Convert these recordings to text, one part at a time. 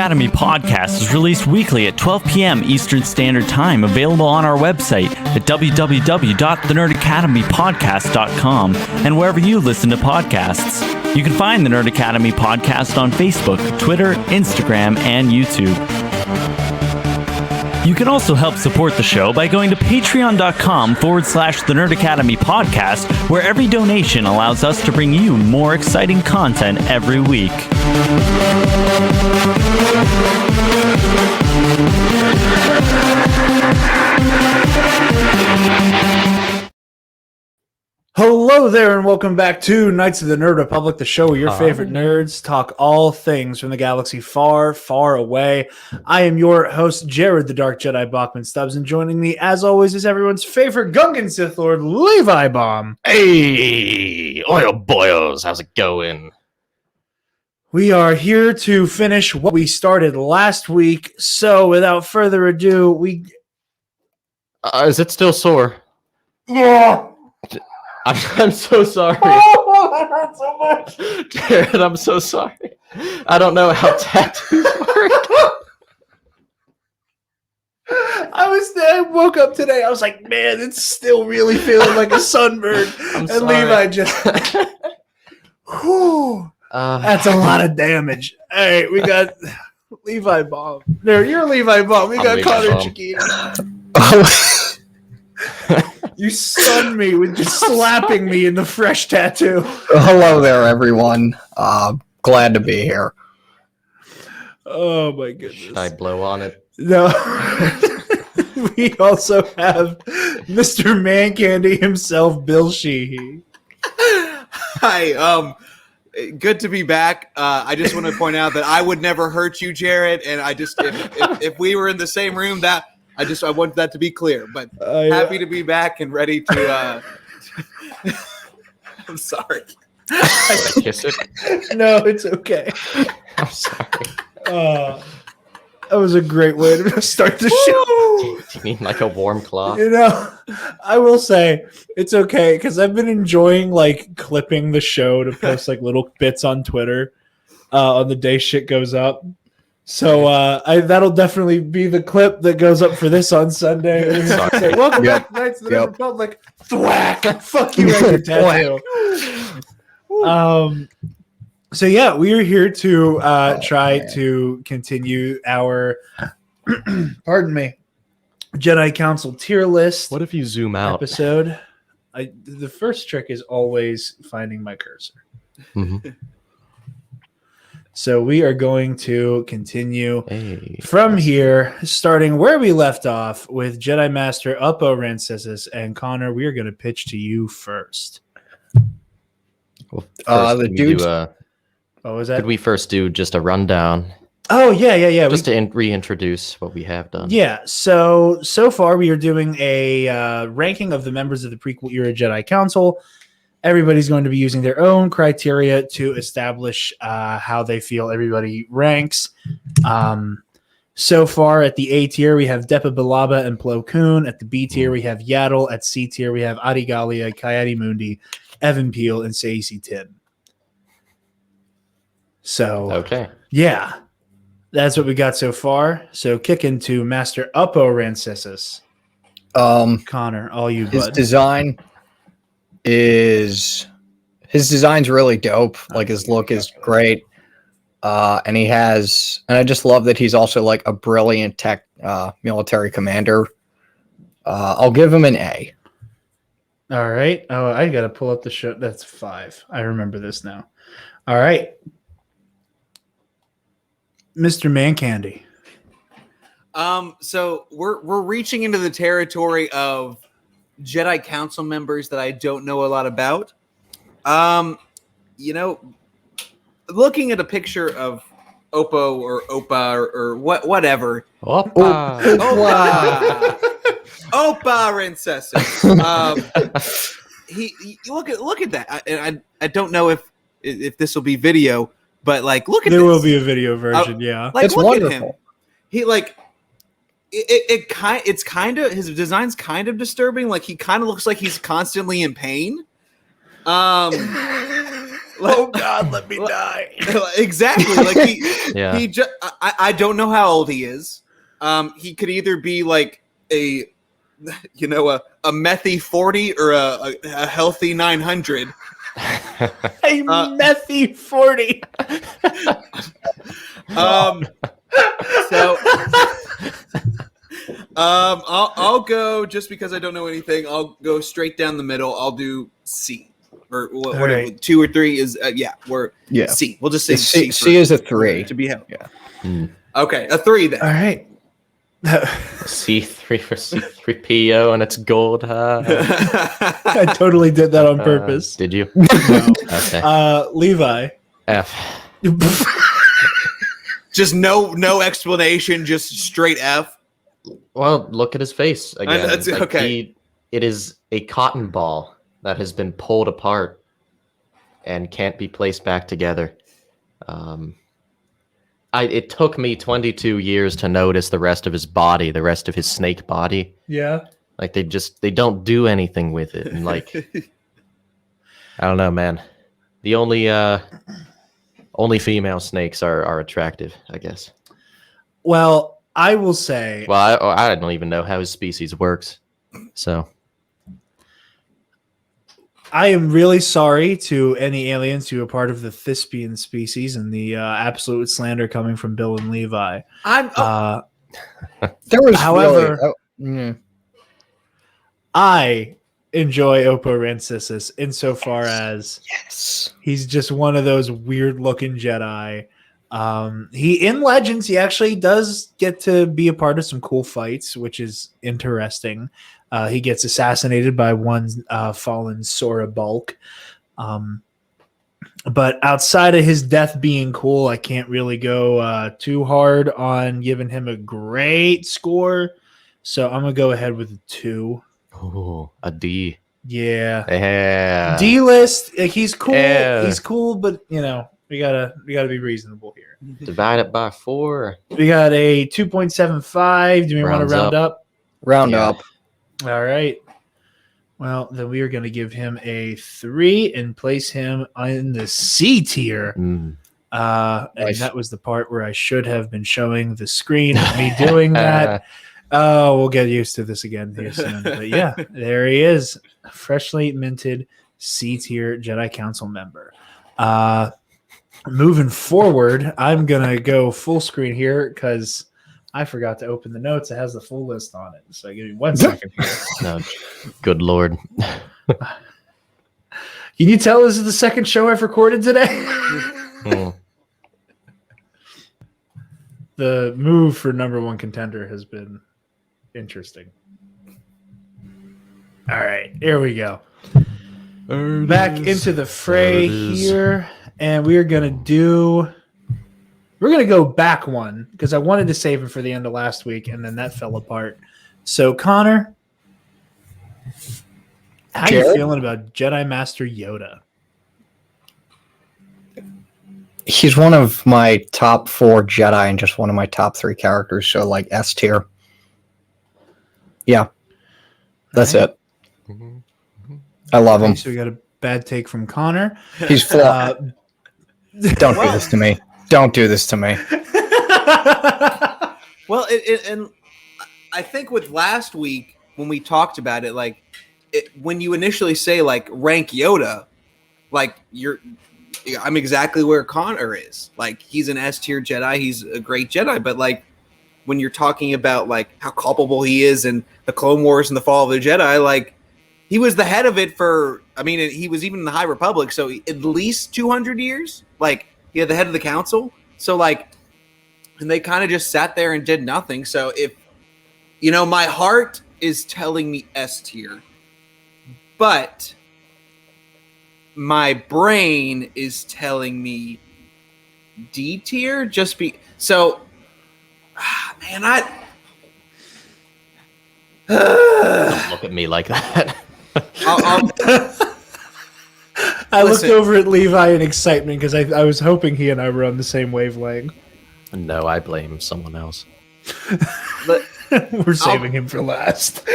Academy podcast is released weekly at 12 p.m. Eastern Standard Time, available on our website at www.thenerdacademypodcast.com and wherever you listen to podcasts. You can find the Nerd Academy podcast on Facebook, Twitter, Instagram, and YouTube. You can also help support the show by going to patreon.com/The Nerd Academy podcast, where every donation allows us to bring you more exciting content every week. Hello there, and welcome back to Knights of the Nerd Republic, the show where your favorite nerds talk all things from the galaxy far, far away. I am your host, Jarod, the Dark Jedi Bachman Stubbs, and joining me, as always, is everyone's favorite Gungan Sith Lord, Levi Bomb. Hey, oil boils, how's it going? We are here to finish what we started last week, so without further ado, Is it still sore? Yeah! I'm so sorry. Oh, that hurt so much! Jarod, I'm so sorry. I don't know how tattoos work. I woke up today, I was like, man, it's still really feeling like a sunburn. And sorry. Levi just... Whew. That's a lot of damage. All right, we got Levi Bomb. There, you're Levi Bomb. We got Levi Conor Bomb. Chiquita. You stunned me with just slapping me in the fresh tattoo. Hello there, everyone. Glad to be here. Oh my goodness. Should I blow on it? No. We also have Mr. Man Candy himself, Bill Sheehy. Hi, good to be back. I just want to point out that I would never hurt you, Jarod, and I just if we were in the same room, I want that to be clear. But happy to be back and ready to. I'm sorry. Kiss it? No, it's okay. I'm sorry. That was a great way to start the show. Do you mean like a warm cloth? You know, I will say it's okay because I've been enjoying like clipping the show to post like little bits on Twitter on the day shit goes up. So that'll definitely be the clip that goes up for this on Sunday. Say, welcome back to Knights of the Republic. Thwack! Fuck you, right tattoo. So yeah, we are here to try to continue our pardon me, Jedi Council tier list. What if you zoom out? Episode. The first trick is always finding my cursor. Mm-hmm. So we are going to continue Hey, from here, starting where we left off with Jedi Master Uppo Rancisis and Conor. We are going to pitch to you first. well, The could we dudes- What was that? could we first do just a rundown? Oh, yeah. Just to reintroduce what we have done. Yeah, so far we are doing a ranking of the members of the prequel era Jedi Council. Everybody's going to be using their own criteria to establish how they feel everybody ranks. So far at the A tier, we have Depa Bilaba and Plo Koon. At the B tier, we have Yaddle. At C tier, we have Adi Gallia, Coyote Mundi, Evan Peel, and Saisi Tin. So, Okay. yeah, that's what we got so far. So kick into Master Uppo Rancisis. Conor, all you, his bud. design's really dope. Like his look is great. And I just love that he's also like a brilliant military commander. I'll give him an A. All right. Oh, I got to pull up the show. That's 5. I remember this now. All right. Mr. Man Candy. So we're reaching into the territory of Jedi Council members that I don't know a lot about. Looking at a picture of Oppo or Opa or whatever. Opa. Opa Rancisis. He look at that. I don't know if this will be video, but like look at There this. will be a video version, yeah. Like It's look wonderful. at him. He like it's kind of his design's kind of disturbing. Like he kind of looks like he's constantly in pain. Oh God, let me die. Exactly. Like Yeah. he just. I don't know how old he is. He could either be like a methy 40 or a healthy 900. A methy 40. So I'll go, just because I don't know anything. I'll go straight down the middle. I'll do C, or whatever. right. 2 or 3 is we're Yeah. C. We'll just say C, C. C is a 3. to be held. Yeah. Okay, a 3 then. All right. C3 for C3PO, and it's gold. I totally did that on purpose. Did you? No. Okay. Levi. F. Just no explanation, just straight F. Well, look at his face again. That's okay. It is a cotton ball that has been pulled apart and can't be placed back together. It took me 22 years to notice the rest of his body, the rest of his snake body. Yeah. Like they don't do anything with it, and like I don't know, man. The only female snakes are attractive, I guess. Well, I will say. Well, I don't even know how his species works, so. I am really sorry to any aliens who are part of the Thespian species and the absolute slander coming from Bill and Levi. There was However, really, I enjoy Oppo Rancisis insofar as yes, he's just one of those weird looking Jedi. He in Legends, he actually does get to be a part of some cool fights, which is interesting. He gets assassinated by one fallen Sora Bulk. But outside of his death being cool, I can't really go too hard on giving him a great score. So I'm going to go ahead with a 2. Ooh, a D. Yeah. Yeah. D list. Like, he's cool. Yeah. He's cool, but we gotta be reasonable here. Divide it by 4. We got a 2.75. Do we want to Rounds round up? round Yeah. up. All right. Well, then we are going to give him a 3 and place him in the C tier. Mm. And Nice. that was the part where I should have been showing the screen of me doing that. Oh, we'll get used to this again here soon. But yeah, there he is. Freshly minted C tier Jedi Council member. Moving forward, I'm going to go full screen here because I forgot to open the notes. It has the full list on it. So give me 1 second here. No, good lord. Can you tell this is the second show I've recorded today? Mm. The move for number 1 contender has been interesting. All right, here we go. Back into the fray here, and we're gonna go back one because I wanted to save him for the end of last week, and then that fell apart. So, Connor, how are you Jarod? feeling about Jedi Master Yoda? He's one of my top 4 Jedi and just one of my top 3 characters. So like S tier. Yeah, that's All right. it. I love him. So we got a bad take from Connor. He's flawed. Don't do this to me. Don't do this to me. Well, and I think with last week when we talked about it, like when you initially say like rank Yoda, like I'm exactly where Conor is. Like he's an S tier Jedi. He's a great Jedi, but like when you're talking about like how culpable he is in the Clone Wars and the Fall of the Jedi, like he was the head of it for, I mean, he was even in the High Republic, so at least 200 years. Like, he had the head of the council. So, like, and they kind of just sat there and did nothing. So, if, my heart is telling me S tier, but my brain is telling me D tier. Man, Don't look at me like that. I looked Listen. over at Levi in excitement because I was hoping he and I were on the same wavelength. No, I blame someone else. We're saving him for last.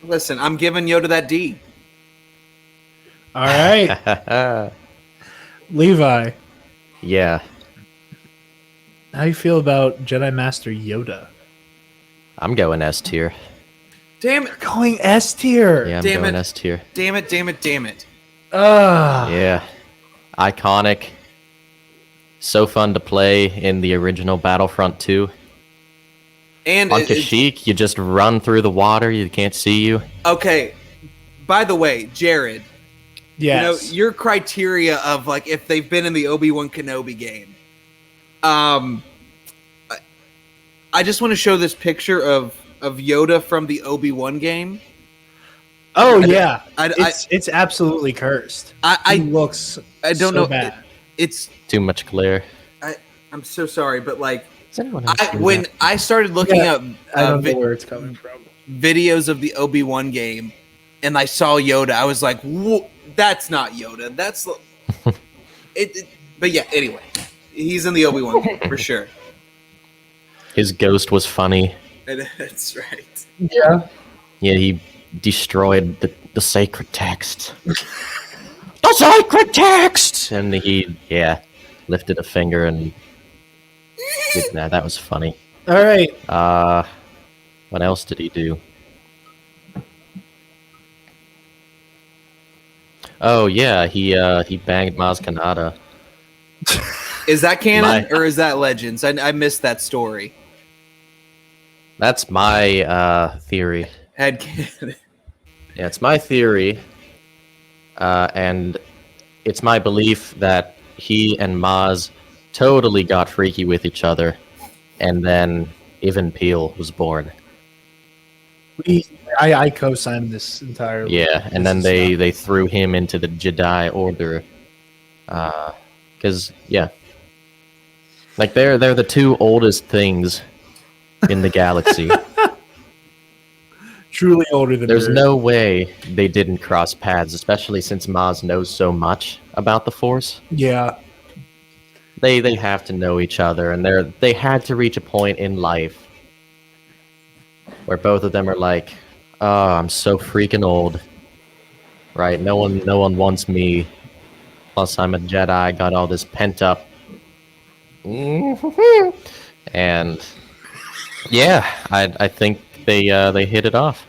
Listen, I'm giving Yoda that D. All right. Levi, Yeah, how you feel about Jedi Master Yoda? I'm going S tier. Damn it! Going S tier. Yeah, I'm Damn going it. S tier. Damn it! Damn it! Damn it! Yeah, iconic. So fun to play in the original Battlefront 2. And On Kashyyyk, you just run through the water. You can't see you. okay. By the way, Jarod, Yes. your criteria of like if they've been in the Obi-Wan Kenobi game. I just want to show this picture of Yoda from the Obi-Wan game. Oh yeah, I- it's absolutely cursed. He I looks don't so know. bad. It's Too much glare. I'm so sorry, but like Does anyone else do when that? I started looking Yeah, up I don't know where it's coming from. videos of the Obi-Wan game, and I saw Yoda, I was like, "That's not Yoda. That's it." But yeah, anyway, he's in the Obi-Wan game for sure. His ghost was funny. That's right. Yeah. Yeah, he destroyed the sacred text. The sacred text! And he, lifted a finger and did that. That was funny. All right. What else did he do? Oh yeah, he banged Maz Kanata. Is that canon My- or is that Legends? I missed that story. That's my theory. Head canon. Yeah, it's my theory, and it's my belief that he and Maz totally got freaky with each other, and then Even Peel was born. I co-signed this entire. Yeah, and then they threw him into the Jedi Order, because like they're the two oldest things in the galaxy. Truly older than. There's her. no way they didn't cross paths, especially since Maz knows so much about the Force. Yeah. They have to know each other, and they had to reach a point in life where both of them are like, "Oh, I'm so freaking old, right? No one wants me. Plus, I'm a Jedi. I got all this pent up." And yeah, I think they hit it off.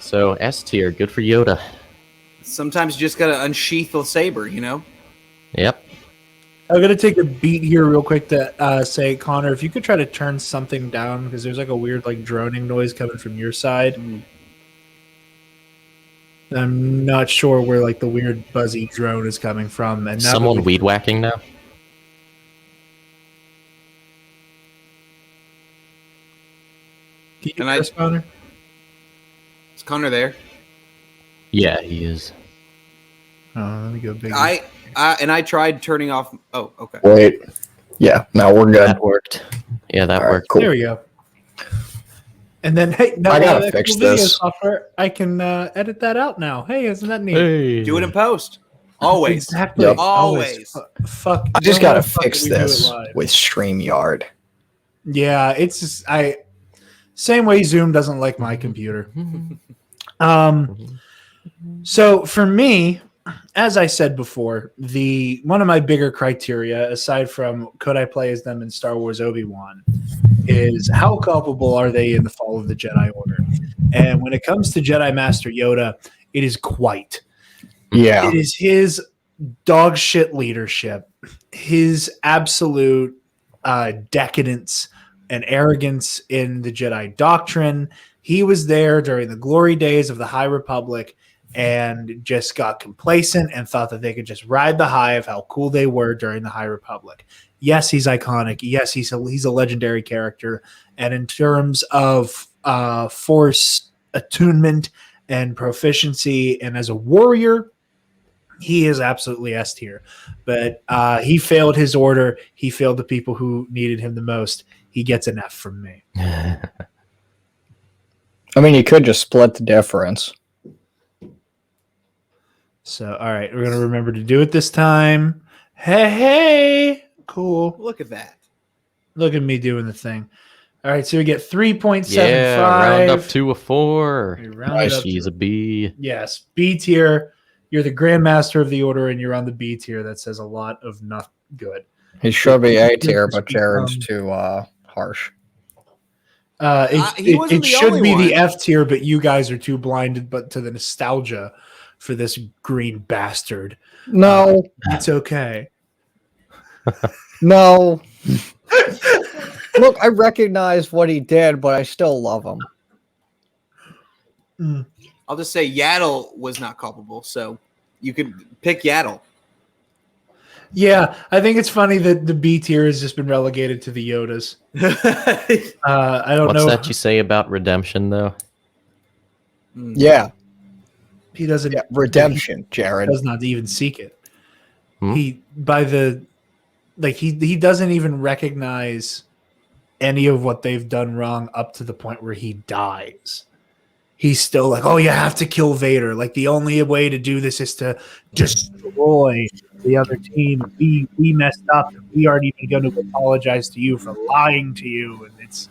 So S tier, good for Yoda. Sometimes you just gotta unsheath the saber, Yep. I'm gonna take a beat here real quick to say, Connor, if you could try to turn something down because there's like a weird like droning noise coming from your side. I'm not sure where like the weird buzzy drone is coming from. And now that Someone we've- weed whacking now. Can you Can hear I- us, Connor? Is Conor there? Yeah, he is. Oh, let me go big. I tried turning off. Oh, okay. Wait. Yeah, now we're good. That worked. Yeah, that All right, worked. cool. There we go. And then hey, now I gotta that fix cool video this. software, I can edit that out now. Hey, isn't that neat? Hey. Do it in post. Always. Exactly. Yep. Always. Fuck. I just no gotta motherfucker, fix we do it this live. with StreamYard. Yeah, it's just same way Zoom doesn't like my computer. So for me, as I said before, one of my bigger criteria, aside from could I play as them in Star Wars Obi-Wan, is how culpable are they in the fall of the Jedi Order? And when it comes to Jedi Master Yoda, it is quite. Yeah. It is his dog shit leadership, his absolute decadence and arrogance in the Jedi doctrine. He was there during the glory days of the High Republic and just got complacent and thought that they could just ride the high of how cool they were during the High Republic. Yes, he's iconic. Yes, he's a legendary character. And in terms of Force attunement and proficiency, and as a warrior, he is absolutely S tier. But he failed his order. He failed the people who needed him the most. He gets an F from me. I mean, you could just split the difference. So, all right, we're going to remember to do it this time. Hey, cool. Look at that. Look at me doing the thing. All right, so we get 3.75. Yeah, round up to a 4. We round it up She's to- a B. Yes, B tier. You're the Grand Master of the Order, and you're on the B tier. That says a lot of not good. He should be A tier, but Jared's too harsh. He wasn't It the should only be the one. F tier, but you guys are too blinded but to the nostalgia for this green bastard. No, It's okay. no. Look, I recognize what he did, but I still love him. I'll just say Yaddle was not culpable, so you could pick Yaddle. Yeah, I think it's funny that the B tier has just been relegated to the Yodas. I don't What's know. that you say about redemption, though? Yeah, He doesn't. redemption, He Jared. does not even seek it. Hmm? He doesn't even recognize any of what they've done wrong up to the point where he dies. He's still like, oh, you have to kill Vader. Like, the only way to do this is to destroy the other team. We messed up. We aren't even going to apologize to you for lying to you. And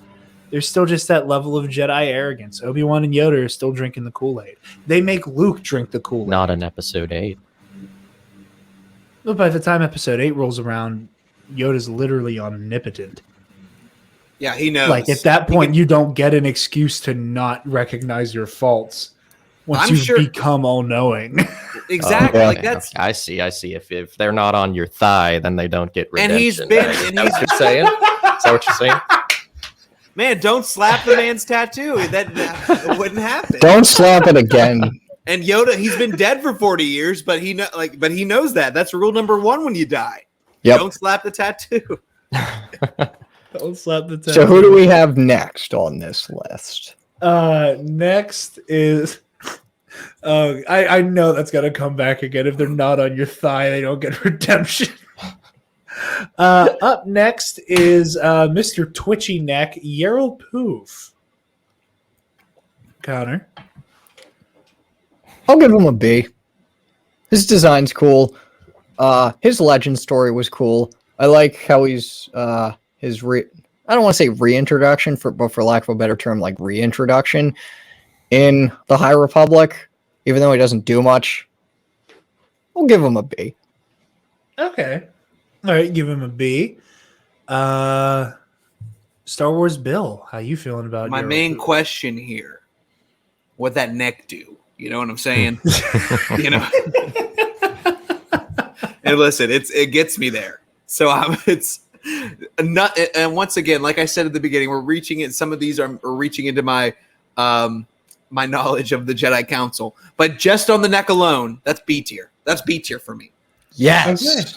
there's still just that level of Jedi arrogance. Obi-Wan and Yoda are still drinking the Kool-Aid. They make Luke drink the Kool-Aid. Not in Episode 8. But by the time Episode 8 rolls around, Yoda's literally omnipotent. Yeah, he knows. Like, at that point, you don't get an excuse to not recognize your faults once I'm you've sure- become all-knowing. Exactly. yeah. Like that's I see. If they're not on your thigh, then they don't get redemption. And he's been- Is and that he's- what you're saying? Is that what you're saying? man. Don't slap the man's tattoo. That wouldn't happen. Don't slap it again. And Yoda, he's been dead for 40 years, but he knows that. That's rule number 1 when you die. Yep. Don't slap the tattoo. Don't slap the So who do we have next on this list? Next is... I know that's got to come back again. If they're not on your thigh, they don't get redemption. Up next is Mr. Twitchy Neck, Yarrow Poof. Connor. I'll give him a B. His design's cool. His legend story was cool. I like how he's I don't want to say reintroduction, but for lack of a better term, like reintroduction in the High Republic, even though he doesn't do much. We'll give him a B. Okay. All right, give him a B. Star Wars Bill, how you feeling about My Yarrow main Poof? question here: what that neck do? You know what I'm saying? You know. And listen, it gets me there. So it's not. And once again, like I said at the beginning, we're reaching it. Some of these are reaching into my my knowledge of the Jedi Council, but just on the neck alone, that's B tier. That's B tier for me. Yes. Okay.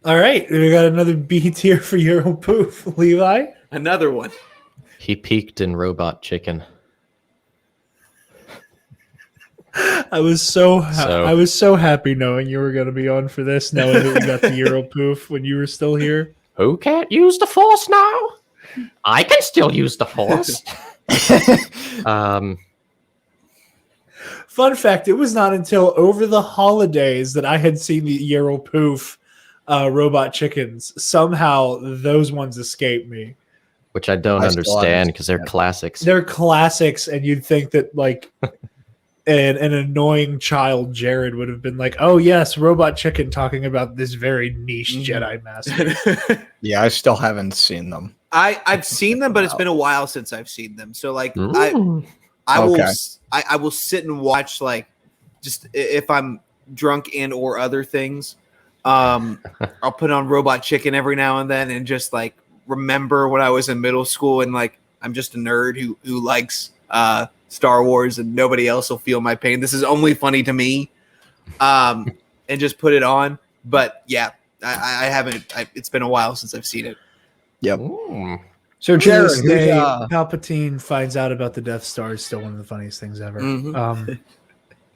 All right, we got another B tier for Yarrow Poof. Levi? Another one. He peaked in Robot Chicken. I was so happy knowing you were going to be on for this, knowing that we got the Yarrow Poof when you were still here. Who can't use the Force now? I can still use the Force. Fun fact, it was not until over the holidays that I had seen the Yarrow Poof robot chickens. Somehow those ones escaped me. Which I don't I still understand because they're understand. classics. They're classics, and you'd think that like an annoying child Jarod would have been like, oh yes, robot chicken talking about this very niche Jedi master. Yeah, I still haven't seen them. I've seen them, but it's been a while since I've seen them. So like I Okay. will sit and watch, like, just if I'm drunk and or other things. I'll put on Robot Chicken every now and then and just like remember when I was in middle school and like I'm just a nerd who likes Star Wars and nobody else will feel my pain. This is only funny to me. And just put it on. But yeah, I haven't. It's been a while since I've seen it. Yep. Mm. So, To this Jared, day, who's, Palpatine finds out about the Death Star is still one of the funniest things ever. Mhm.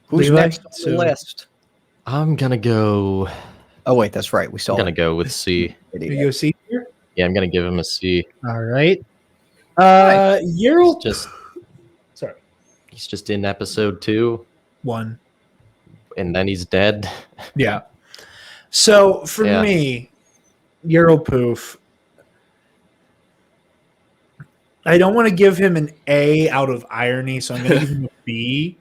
who's Levi, next on the so- list? I'm gonna go. Oh, wait, that's right. We I'm saw gonna go with C. You go see here? Yeah, I'm gonna give him a C. All right. Yarrow Just sorry. he's just in episode 2, One. and then he's dead. Yeah. So for Yeah. me, Yarrow Poof, I don't want to give him an A out of irony, so I'm going to give him a B.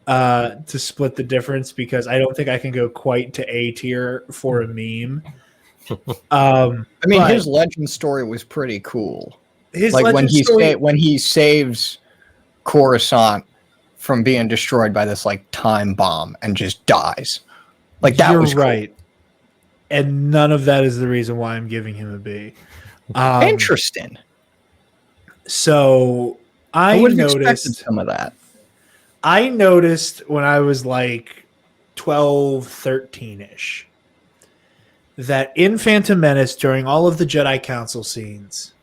to split the difference because I don't think I can go quite to A tier for a meme. I mean, but his legend story was pretty cool. his Like when legend story, when he saves Coruscant from being destroyed by this like time bomb and just dies. Like that you're was cool. right. And none of that is the reason why I'm giving him a B. Interesting. So I would have expected noticed some of that. I noticed when I was like 12, 13-ish that in Phantom Menace during all of the Jedi Council scenes,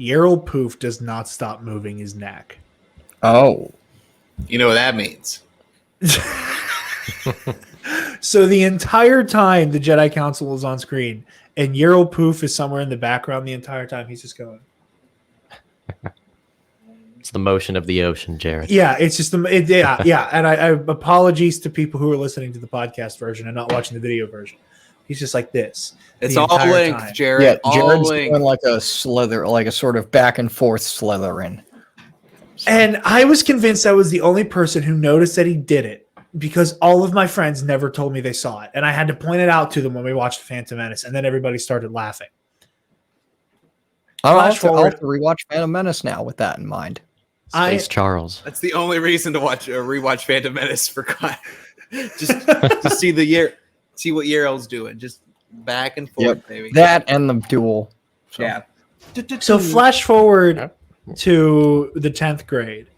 Jarod Poof does not stop moving his neck. Oh. You know what that means. So the entire time the Jedi Council is on screen and Jarod Poof is somewhere in the background the entire time, he's just going. It's the motion of the ocean, Jarod. Yeah, it's just yeah. And I apologies to people who are listening to the podcast version and not watching the video version. He's just like this. It's the all entire linked, time. Jarod. Yeah, all Jared's linked. doing like a slither, like a sort of back and forth slithering. And I was convinced I was the only person who noticed that he did it because all of my friends never told me they saw it. And I had to point it out to them when we watched Phantom Menace, and then everybody started laughing. I'll Flash forward. have to rewatch Phantom Menace now with that in mind. Space Charles. That's the only reason to rewatch Phantom Menace for just to see what Yaro's doing. Just back and forth, baby. That and the duel. So. Yeah. So flash forward to the 10th grade.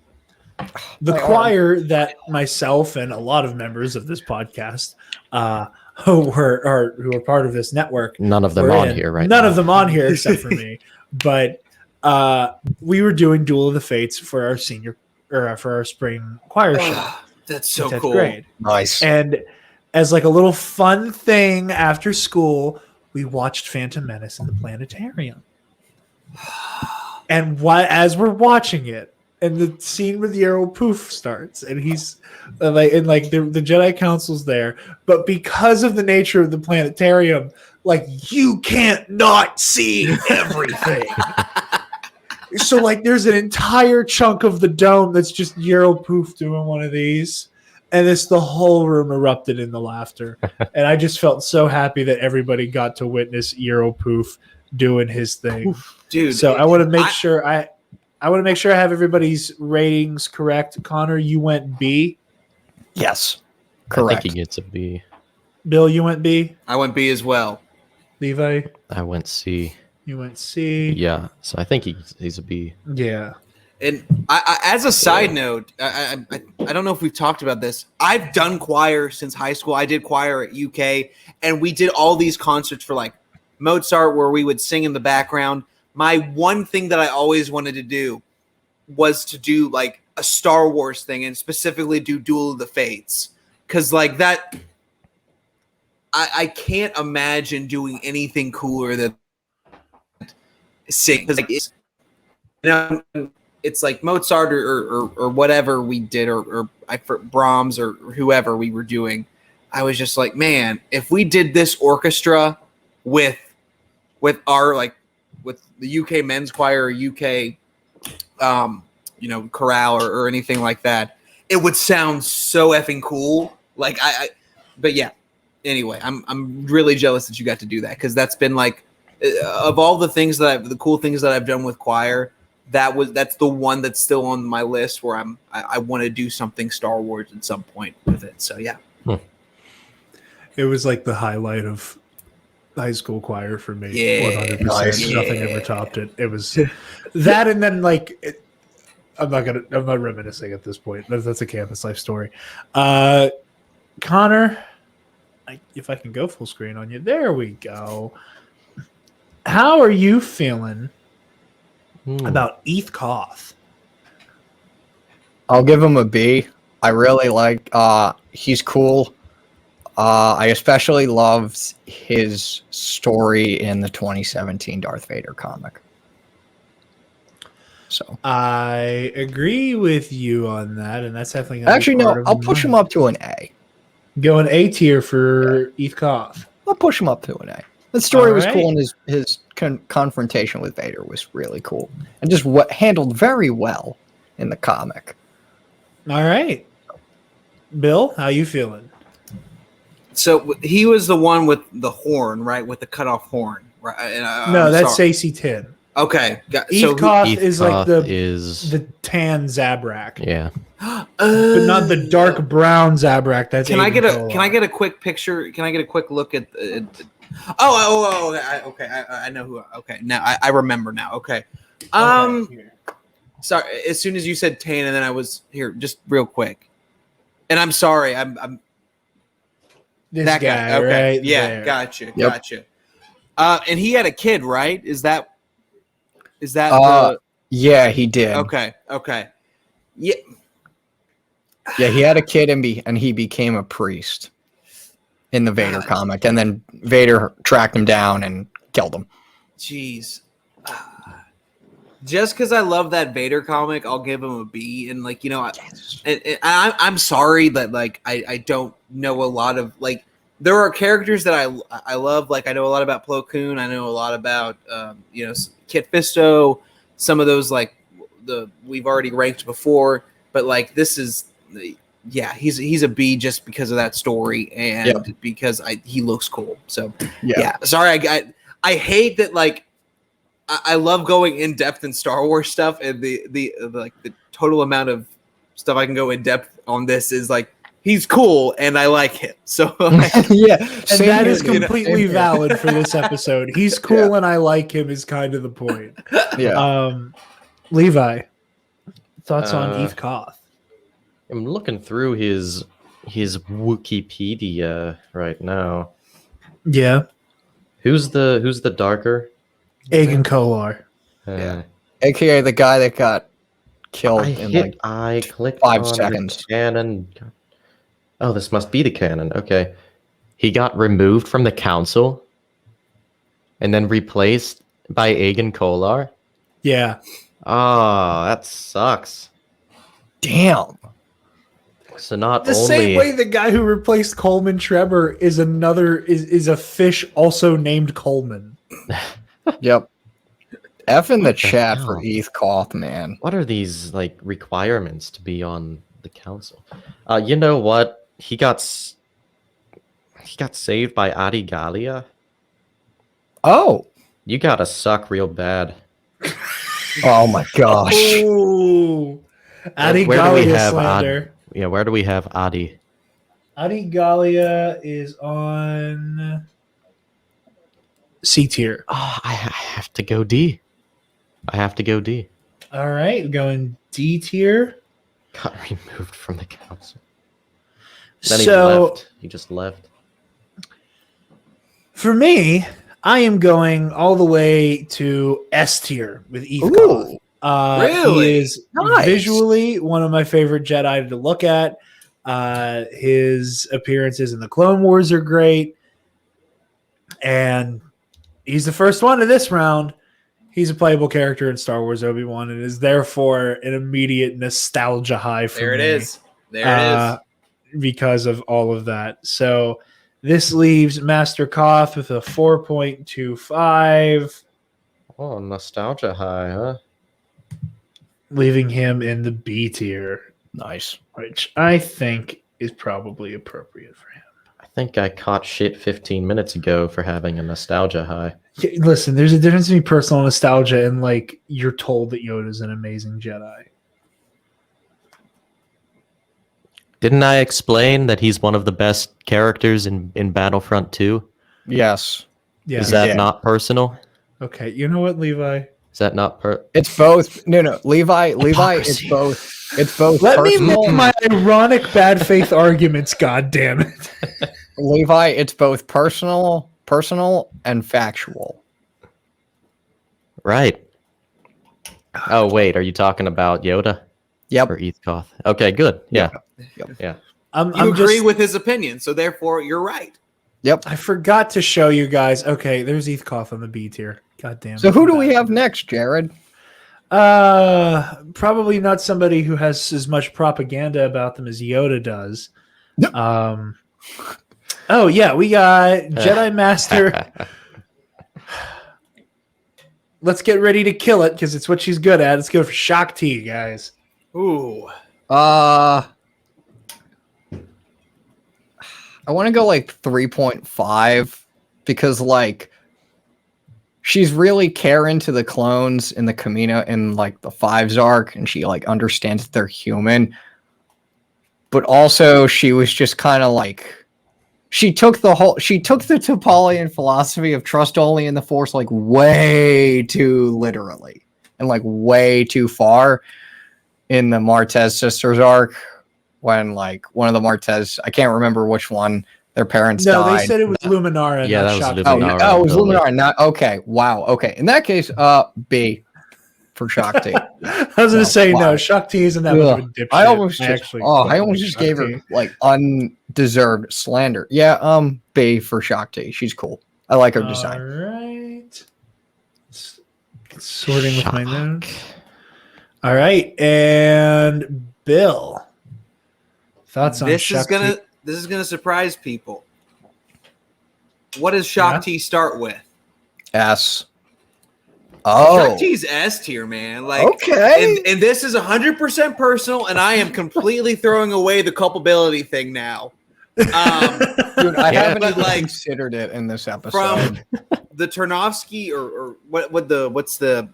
The choir that myself and a lot of members of this podcast who are part of this network. None of them were on in. here, right? None now. of them on here except for me. But we were doing Duel of the Fates for our for our spring choir show. That's so in 10th cool. grade. Nice. And as like a little fun thing after school, we watched Phantom Menace in the planetarium. And as we're watching it, and the scene with Jarod Poof starts, and he's the Jedi Council's there, but because of the nature of the planetarium, like you can't not see everything. So like there's an entire chunk of the dome that's just Jarod Poof doing one of these. And the whole room erupted in the laughter. And I just felt so happy that everybody got to witness Jarod Poof doing his thing. Dude. So I want to make sure I have everybody's ratings correct. Connor, you went B. Yes. I Correct. think he gets a B. Bill, you went B. I went B as well. Levi, I went C. you went C. Yeah, so I think he's a B. Yeah. And I as a side note, I don't know if we've talked about this. I've done choir since high school. I did choir at UK, and we did all these concerts for like Mozart where we would sing in the background. My one thing that I always wanted to do was to do like a Star Wars thing and specifically do Duel of the Fates. Because like that, I can't imagine doing anything cooler than sing. Because like it's like Mozart or whatever we did or Brahms or whoever we were doing. I was just like, man, if we did this orchestra with our like with the UK men's choir or UK chorale or anything like that, it would sound so effing cool. Like but yeah. Anyway, I'm really jealous that you got to do that because that's been like of all the things the cool things that I've done with choir, that's the one that's still on my list where I want to do something Star Wars at some point with it. So yeah. It was like the highlight of high school choir for me. Yeah. 100%. Nice. Nothing ever topped it. It was that, and then like I'm not reminiscing at this point. That's a campus life story. Connor, if I can go full screen on you, there we go. How are you feeling about Eth Koth? I'll give him a B. I really like. He's cool. I especially loved his story in the 2017 Darth Vader comic. So I agree with you on that, and that's definitely actually no. I'll push him up to an A. Going A tier for Eth Koth. I'll push him up to an A. The story was All cool, and his confrontation with Vader was really cool, and just handled very well in the comic. All right. Bill, how you feeling? So he was the one with the horn, right? With the cut off horn, right? No, I'm that's sorry. AC-10. Okay. Eve Koth is like is the tan Zabrak, yeah. but not the dark brown Zabrak. That's Can I get Aiden a Kolar. quick picture? Can I get a quick look at? Okay. I know who. Okay, now I remember now. Okay. Okay, here. Sorry. As soon as you said tan, and then I was here, just real quick. And I'm sorry. I'm This that guy, Okay. right? Yeah. there. Gotcha. Yep. Gotcha. And he had a kid, right? Is that Yeah, he did. okay? Okay. Yeah. Yeah, he had a kid and he became a priest in the Vader comic, and then Vader tracked him down and killed him. Jeez. Just because I love that Vader comic, I'll give him a B. And like, I'm sorry that like I don't know a lot of like there are characters that I love. Like I know a lot about Plo Koon. I know a lot about Kit Fisto. Some of those like we've already ranked before, but like this is he's a B just because of that story and because he looks cool. So sorry I hate that like. I love going in depth in Star Wars stuff, and the total amount of stuff I can go in depth on this is like he's cool and I like him. So yeah, and that is completely valid for this episode. He's cool and I like him is kind of the point. Yeah. Levi, thoughts on Eve Koth? I'm looking through his Wikipedia right now. Yeah, Who's the darker? Aiden Kolar. AKA the guy that got killed I clicked 5 on seconds. the canon. Oh, this must be the canon. Okay. He got removed from the council and then replaced by Aiden Kolar. Yeah. Oh, that sucks. Damn. So not The only same way the guy who replaced Coleman Trevor is a fish also named Coleman. Yep. F in the What the chat hell? for Eve Koth, man. What are these like requirements to be on the council? You know what? He got saved by Adi Gallia. Oh. You gotta suck real bad. Oh my gosh. Ooh. Adi Where do we Gallia have slander. where do we have Adi? Adi Gallia is on C tier. Oh, I have to go D. All right, going D tier. Got removed from the council. Then he just left. For me, I am going all the way to S tier with Eve Koth. Really? He is visually one of my favorite Jedi to look at. His appearances in the Clone Wars are great. And he's the first one of this round. He's a playable character in Star Wars Obi-Wan and is therefore an immediate nostalgia high for there me. it is. There it is. Because of all of that. So this leaves Master Koth with a 4.25. Oh, nostalgia high, huh? Leaving him in the B tier, Nice. which I think is probably appropriate for him. I think I caught shit 15 minutes ago for having a nostalgia high. Yeah, listen, there's a difference between personal nostalgia and like you're told that Yoda's an amazing Jedi. Didn't I explain that he's one of the best characters in Battlefront 2? Yes. Yeah. Is that Yeah. not personal? Okay. You know what, Levi? Is that not It's both. No. Levi, Hypocrisy. it's both Let me personal. make my ironic bad faith arguments, God damn it. Levi, it's both personal and factual. right? Oh, wait. Are you talking about Yoda Yep. or Eve Koth? Okay, good. Yeah. Yep. Yeah. I'm You agree just, with his opinion, so therefore you're right. Yep. I forgot to show you guys. Okay, there's Eve Koth on the B tier. God damn it. So who do we have next, Jarod? Probably not somebody who has as much propaganda about them as Yoda does. Yep. Oh yeah, we got Jedi Master. Let's get ready to kill it because it's what she's good at. Let's go for Shock T, guys. Ooh. I want to go like 3.5 because like she's really caring to the clones in the Camino in like the Fives arc, and she like understands that they're human. But also she was just kind of like she took the Topalian philosophy of trust only in the Force like way too literally and like way too far in the Martez sisters arc when like one of the Martez, I can't remember which one, their parents died. No, they said it was Luminara. Yeah, not that was Shakti. Luminara. Oh, it was Totally. Luminara. Not okay. Wow. Okay. In that case, B for Shakti. I was going to say, wow. no, Shakti isn't that much of a dipshit. I almost fucking just gave her Shakti. like undeserved slander. Yeah, B for Shakti. She's cool. I like her design. All right. Sorting with my notes. All right, and Bill. Thoughts on Shakti? This is gonna surprise people. What does Shakti start with? S. Oh, Shakti's S tier, man. Like, okay. And this is 100% personal, and I am completely throwing away the culpability thing now. Dude, I haven't but, even like, considered it in this episode. From the Tarnovsky or what's the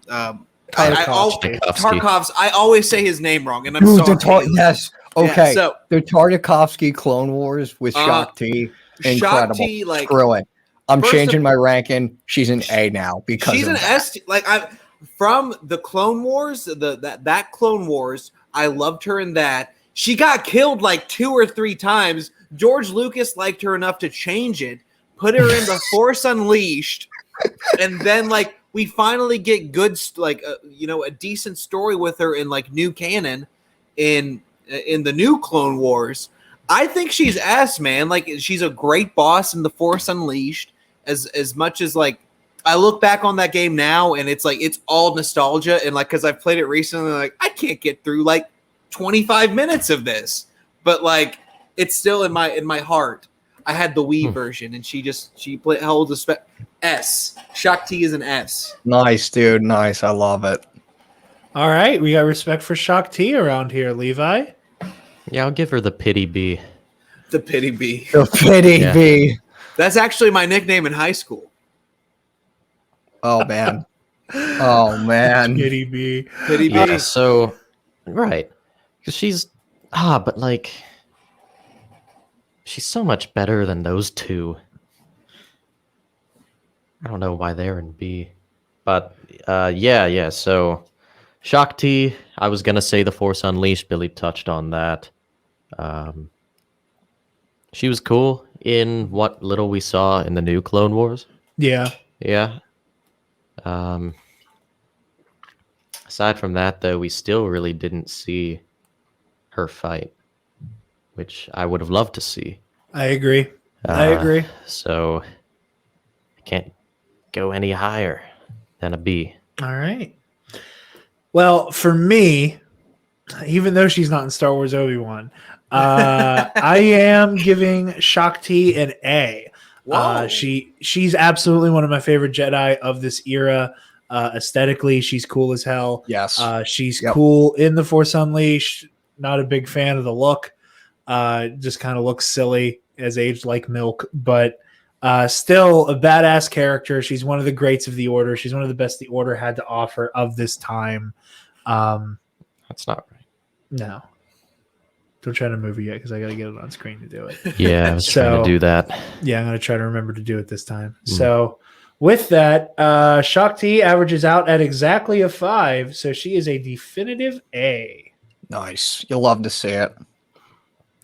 Tartakovsky. Tarkovsky. I always say his name wrong, and I'm Dude, sorry. yes. Okay. Yeah, so the Tartakovsky Clone Wars with Shakti. Incredible. Shakti, like, screw it. I'm first changing of- my ranking. She's an A now because she's of an that. S. Like, I from the Clone Wars, that Clone Wars, I loved her in that. She got killed like 2 or 3 times. George Lucas liked her enough to change it, put her in the Force Unleashed, and then like we finally get good, like a decent story with her in like new canon in the new Clone Wars. I think she's S, man. Like, she's a great boss in the Force Unleashed. As much as like I look back on that game now, and it's like it's all nostalgia, and like because I've played it recently, like I can't get through like 25 minutes of this, but like it's still in my heart. I had the Wii version, and she holds a S. Shakti is an S. Nice, dude. Nice. I love it. All right, we got respect for Shakti around here, Levi. Yeah, I'll give her the pity B. The pity B. The pity Yeah. B. That's actually my nickname in high school. Oh man. Oh man. Kitty B. Pity B. Yeah, so right, because she's but like she's so much better than those two. I don't know why they're in B, but yeah. So Shakti, I was gonna say the Force Unleashed. Billy touched on that. She was cool in what little we saw in the new Clone Wars. Yeah. Yeah. Aside from that, though, we still really didn't see her fight, which I would have loved to see. I agree. I agree. So I can't go any higher than a B. All right. Well, for me, even though she's not in Star Wars Obi-Wan, I am giving Shakti an A. Whoa. She's absolutely one of my favorite Jedi of this era. Aesthetically, she's cool as hell. Yes. She's cool in the Force Unleashed. Not a big fan of the look. Just kind of looks silly, as aged like milk, but still a badass character. She's one of the greats of the Order. She's one of the best the Order had to offer of this time. That's not right. No. Don't try to move it yet because I got to get it on screen to do it. Yeah, I was trying to do that. Yeah, I'm going to try to remember to do it this time. So with that, Shakti averages out at exactly a 5, so she is a definitive A. Nice. You'll love to see it.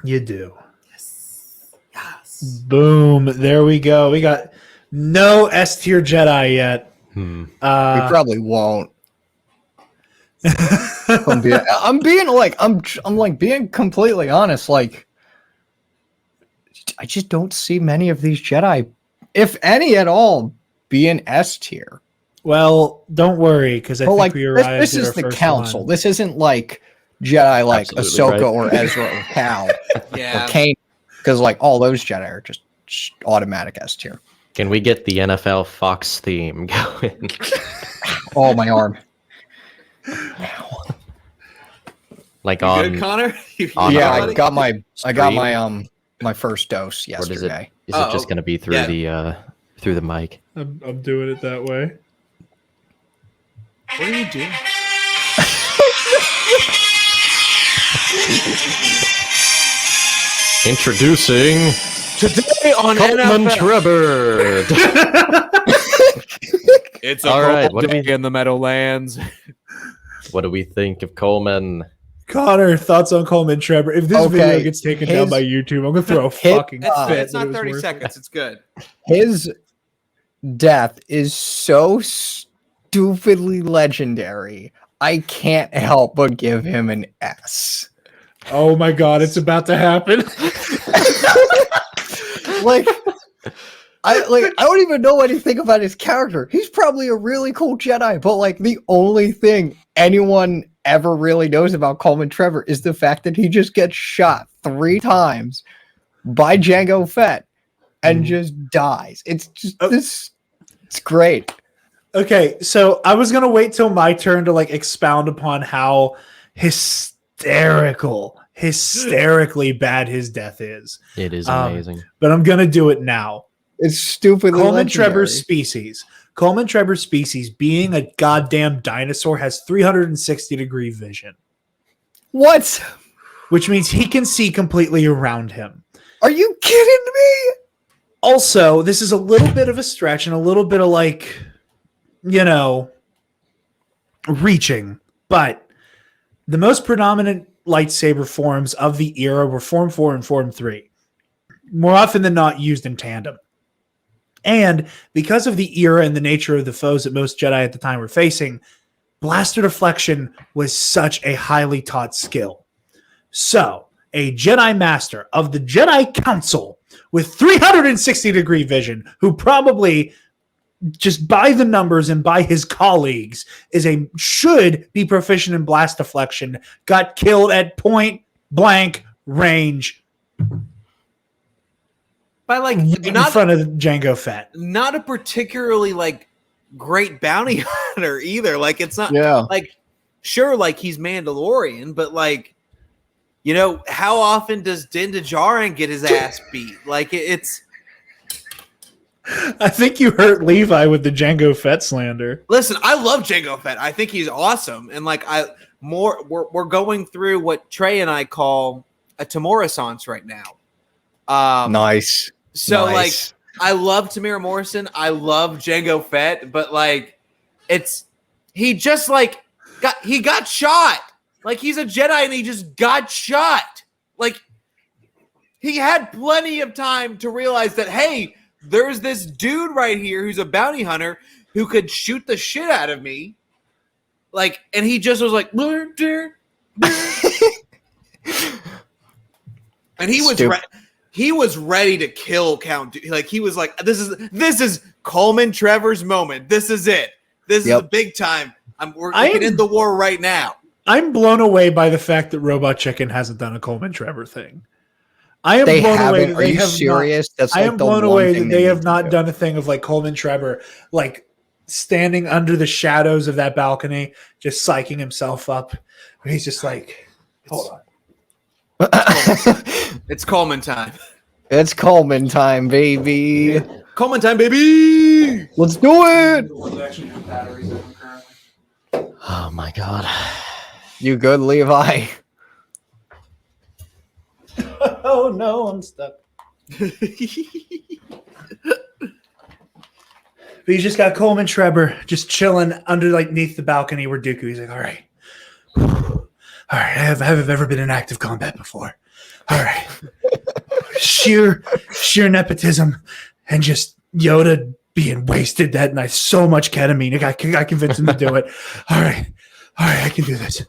You do. Yes. Boom. There we go. We got no S tier Jedi yet. We probably won't. I'm being completely honest. Like, I just don't see many of these Jedi, if any at all, be an S tier. Well, don't worry, because I think we arrived this at is our the first council. one. This isn't like Jedi like Absolutely Ahsoka right. or Ezra or Cal Yeah. or Kane, because like all those Jedi are just automatic S tier. Can we get the NFL Fox theme going? Oh, my arm. Like You on good, Connor? on Yeah, our I got my stream? my first dose yesterday. Is it just going to be through the mic? I'm doing it that way. What are you doing? Introducing Today on Coleman NFL. Trevor. It's a All right, cold day in the Meadowlands. What do we think of Coleman? Connor, thoughts on Coleman Trevor? If this Okay, video gets taken down by YouTube, I'm gonna throw a fucking fit. It's that not it was 30 worth seconds. It's good. His death is so stupidly legendary. I can't help but give him an S. it. Oh my god, it's about to happen. I don't even know anything about his character. He's probably a really cool Jedi, but like the only thing anyone ever really knows about Coleman Trevor is the fact that he just gets shot 3 times by Jango Fett and just dies. It's just it's great. Okay, so I was gonna wait till my turn to like expound upon how hysterically bad his death is. It is amazing. But I'm gonna do it now. It's stupidly Coleman legendary. Trevor's species. Coleman Trevor's species, being a goddamn dinosaur, has 360-degree vision, What? which means he can see completely around him. Are you kidding me? Also, this is a little bit of a stretch and a little bit of like, reaching, but the most predominant lightsaber forms of the era were Form 4 and Form 3, more often than not used in tandem. And because of the era and the nature of the foes that most Jedi at the time were facing, blaster deflection was such a highly taught skill. So, a Jedi Master of the Jedi Council with 360-degree vision, who probably, just by the numbers and by his colleagues, should be proficient in blast deflection, got killed at point blank range By like in front of Jango Fett. not a particularly like great bounty hunter either. Like it's not like sure, like he's Mandalorian, but like how often does Din Djarin get his ass beat? Like it's. I think you hurt Levi with the Jango Fett slander. Listen, I love Jango Fett. I think he's awesome, and like we're going through what Trey and I call a Tamora-sance right now. Nice. So Nice. like I love Tamara Morrison. I love Jango Fett, but like he just like got shot. Like he's a Jedi and he just got shot. Like he had plenty of time to realize that, hey, there's this dude right here who's a bounty hunter who could shoot the shit out of me. Like, and he just was like, and he was ready to kill Count. Like he was like, this is Coleman Trevor's moment. This is it. This is the big time. We're getting in the war right now. I'm blown away by the fact that Robot Chicken hasn't done a Coleman Trevor thing. I am They blown away haven't. that Are they you have serious? not. That's I like am the blown one away thing that they have need not to do. done a thing of like Coleman Trevor, like standing under the shadows of that balcony, just psyching himself up. He's just like, hold on. It's Coleman time. It's Coleman time, baby. Coleman time, baby. Let's do it. Oh my god. You good, Levi? Oh no, I'm stuck. But you just got Coleman Trevor just chilling underneath the balcony where Dooku. He's like, all right. I have ever been in active combat before. All right. sheer nepotism and just Yoda being wasted that night. So much ketamine. I convinced him to do it. All right, I can do this.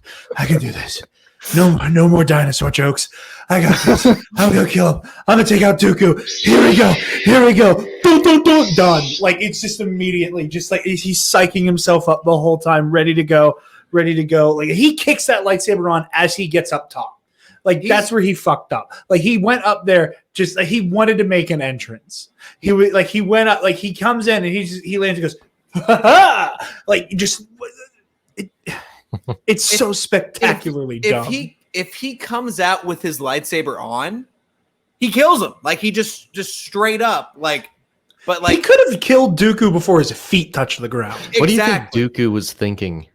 No more dinosaur jokes. I got this. I'm gonna kill him. I'm gonna take out Dooku. Here we go. Boom, done. Like it's just immediately, just like he's psyching himself up the whole time, ready to go. Like he kicks that lightsaber on as he gets up top. Like that's where he fucked up. Like he went up there just like he wanted to make an entrance. He went up, like he comes in and he lands and goes, ha-ha! Like just it's so spectacularly dumb. If he comes out with his lightsaber on, he kills him. Like he just straight up like. But like he could have killed Dooku before his feet touched the ground. What do you think Dooku was thinking?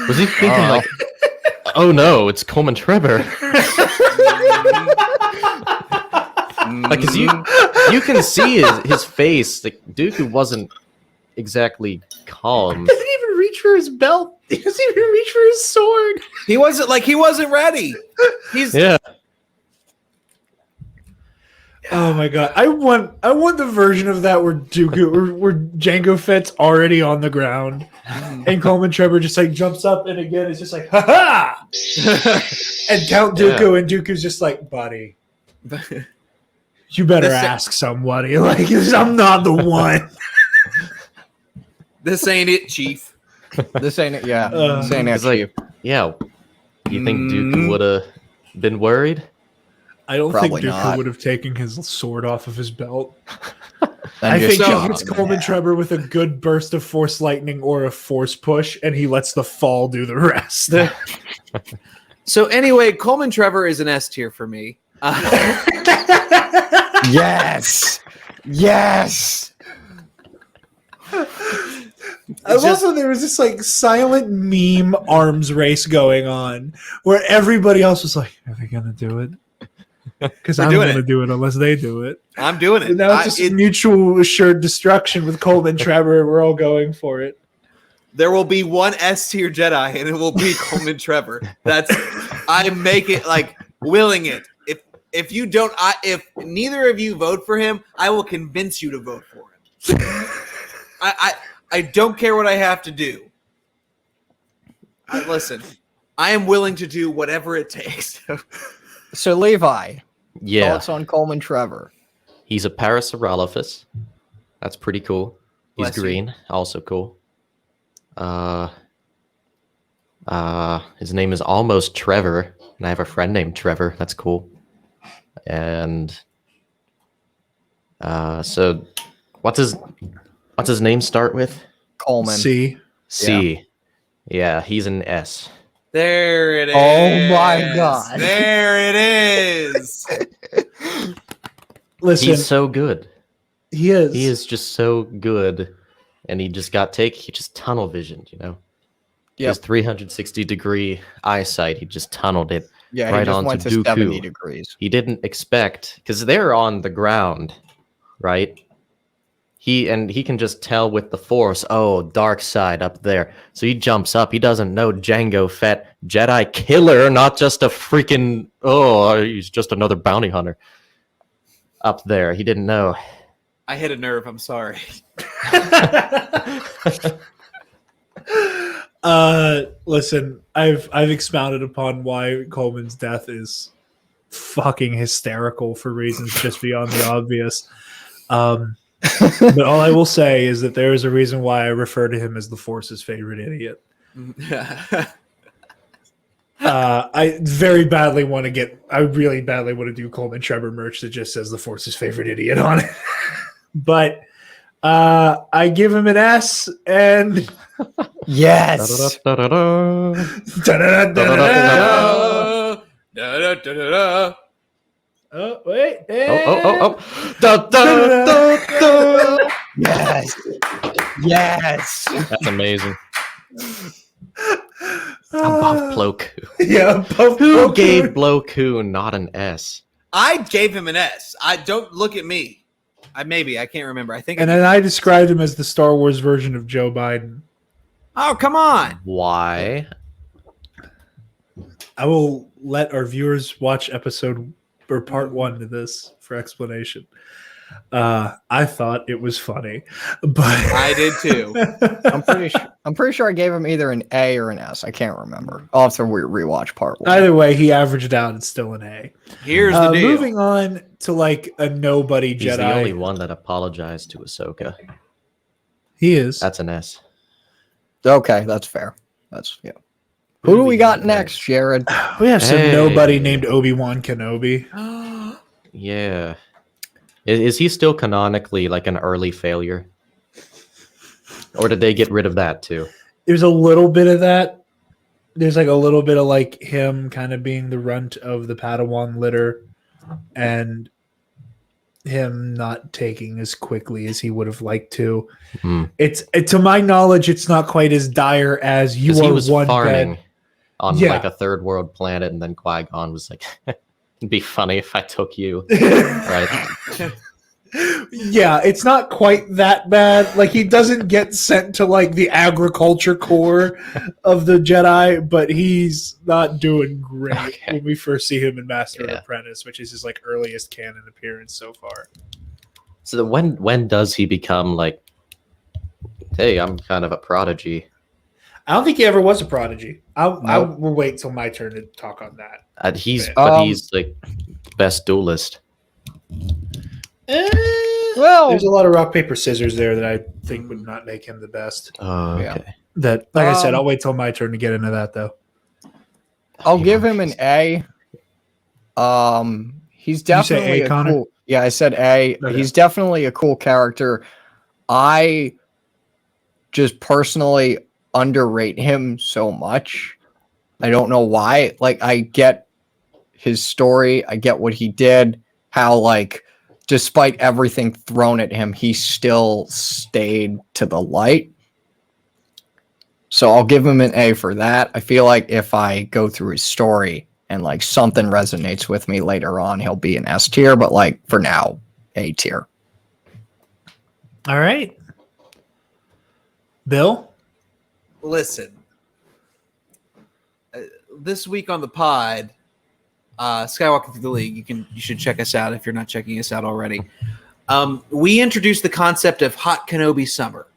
Was he thinking like, "Oh no, it's Coleman Trevor"? Like, cause you can see his face. Like Dooku wasn't exactly calm. He doesn't even reach for his belt. He doesn't even reach for his sword. He wasn't ready. Yeah. Oh my god! I want the version of that where where Jango Fett's already on the ground, and Coleman Trevor just like jumps up and again is just like ha ha, and Count Dooku and Dooku's just like, buddy, you better ask somebody. Like I'm not the one. This ain't it, Chief. This ain't it. Yeah, this ain't it, It's like, yeah. You think Dooku would have been worried? I don't Probably think Dooku not. would have taken his sword off of his belt. Then I just think shot he hits him. Coleman Trevor with a good burst of force lightning or a force push, and he lets the fall do the rest. So anyway, Coleman Trevor is an S tier for me. Yes, yes. I love when there was this like silent meme arms race going on where everybody else was like, "Are they gonna do it?" Because I'm doing gonna it. do it unless they do it. I'm doing it. And now it's just mutual assured destruction with Coleman Trevor. We're all going for it. There will be one S tier Jedi, and it will be Coleman Trevor. I make it like willing it. If you don't, if neither of you vote for him, I will convince you to vote for him. I don't care what I have to do. Listen, I am willing to do whatever it takes. So Levi, Yeah. thoughts on Coleman Trevor? He's a Parasaurolophus. That's pretty cool. He's Bless you. green, also cool. His name is almost Trevor, and I have a friend named Trevor. That's cool. And so what's his name start with? Coleman. See, C. Yeah, he's an S. There it is. Oh my God. There it is. listen, He's so good. he is. He is just so good, and he just tunnel visioned, you know. Yep. His 360-degree eyesight, he just tunneled it. Yeah, right he just onto went to Dooku. 70 degrees. He didn't expect, because they're on the ground, right? He can just tell with the Force, oh, dark side up there. So he jumps up. He doesn't know Jango Fett, Jedi killer, not just a freaking, he's just another bounty hunter up there. He didn't know. I hit a nerve. I'm sorry. Listen, I've expounded upon why Coleman's death is fucking hysterical for reasons just beyond the obvious. But all I will say is that there is a reason why I refer to him as the Force's favorite idiot. I really badly want to do Coleman Trevor merch that just says the Force's favorite idiot on it. But I give him an S and Yes. Da-da-da-da-da. Da-da-da-da-da. Oh wait! Oh. Da-da-da-da. Yes. Yes. That's amazing. Above Plo Koon. Yeah, above Who Plo gave Koon. Plo Koon not an S? I gave him an S. I don't look at me. I can't remember. I think. And then I described him as the Star Wars version of Joe Biden. Oh, come on. Why? I will let our viewers watch episode or part 1 to this for explanation. I thought it was funny, but I did too. I'm pretty sure I gave him either an A or an S. I can't remember. I'll have to rewatch part 1. either way, he averaged out. It's still an A. Here's the deal. Moving on to like a nobody He's Jedi. the only one that apologized to Ahsoka. He is. That's an S. Okay, that's fair. That's yeah. Who do we got next, Jarod? We have some Hey. nobody named Obi-Wan Kenobi. Yeah. Is he still canonically like an early failure? Or did they get rid of that too? There's a little bit of that. there's like a little bit of like him kind of being the runt of the Padawan litter, and him not taking as quickly as he would have liked to. It's to my knowledge, it's not quite as dire as you Because are he was one farming bed. on Yeah. like a third world planet, and then Qui-Gon was like, "It'd be funny if I took you." Right? Yeah, it's not quite that bad. Like he doesn't get sent to like the agriculture core of the Jedi, but he's not doing great Okay. when we first see him in Master and Yeah. Apprentice, which is his like earliest canon appearance so far. So when does he become like, hey, I'm kind of a prodigy? I don't think he ever was a prodigy. I Nope. will wait till my turn to talk on that. He's Okay. he's like best duelist. Well, There's a lot of rock paper scissors there that I think would not make him the best. Oh, Yeah. okay. That, like I said, Um, I'll wait till my turn to get into that though. I'll give him an A. He's Did you say definitely A, a Connor? cool. Yeah, I said A. Okay. He's definitely a cool character. I just personally underrate him so much. I don't know why. Like, I get his story. I get what he did. How, like, despite everything thrown at him, he still stayed to the light. So I'll give him an A for that. I feel like if I go through his story and like something resonates with me later on, he'll be an S tier, but like for now, A tier. All right. Bill? Listen, this week on the pod, Skywalking through the League, you should check us out if you're not checking us out already. We introduced the concept of Hot Kenobi Summer.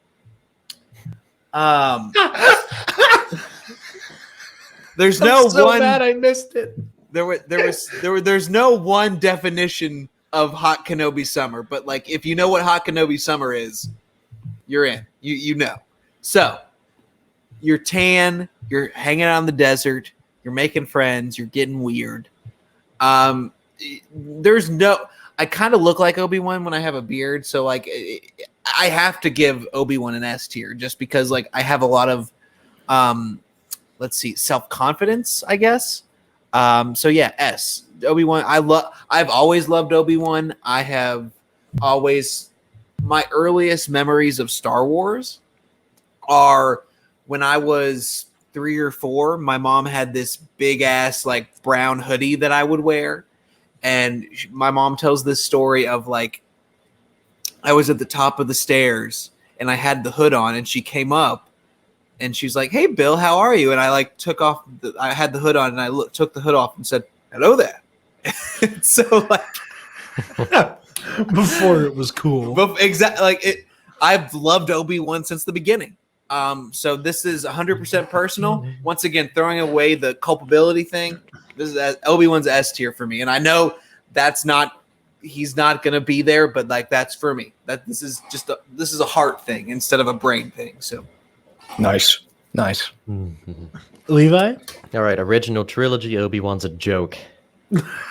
There's no I'm so one. mad I missed it. There's no one definition of Hot Kenobi Summer, but like if you know what Hot Kenobi Summer is, you're in. You know. So you're tan, you're hanging out in the desert, you're making friends, you're getting weird. There's no. I kind of look like Obi-Wan when I have a beard, so like I have to give Obi-Wan an S tier just because like I have a lot of self-confidence, I guess. So yeah, S. Obi-Wan. I've always loved Obi-Wan. I have always my earliest memories of Star Wars are when I was 3 or 4. My mom had this big ass like brown hoodie that I would wear. And my mom tells this story of like, I was at the top of the stairs and I had the hood on and she came up and she's like, "Hey Bill, how are you?" And I like I had the hood on and I took the hood off and said, "Hello there." So like, Before it was cool. exactly like it. I've loved Obi-Wan since the beginning. So this is 100% personal. Once again, throwing away the culpability thing. This is Obi-Wan's S tier for me, and I know he's not gonna be there, but like that's for me. That this is a heart thing instead of a brain thing. So Nice. Levi? All right, original trilogy. Obi-Wan's a joke.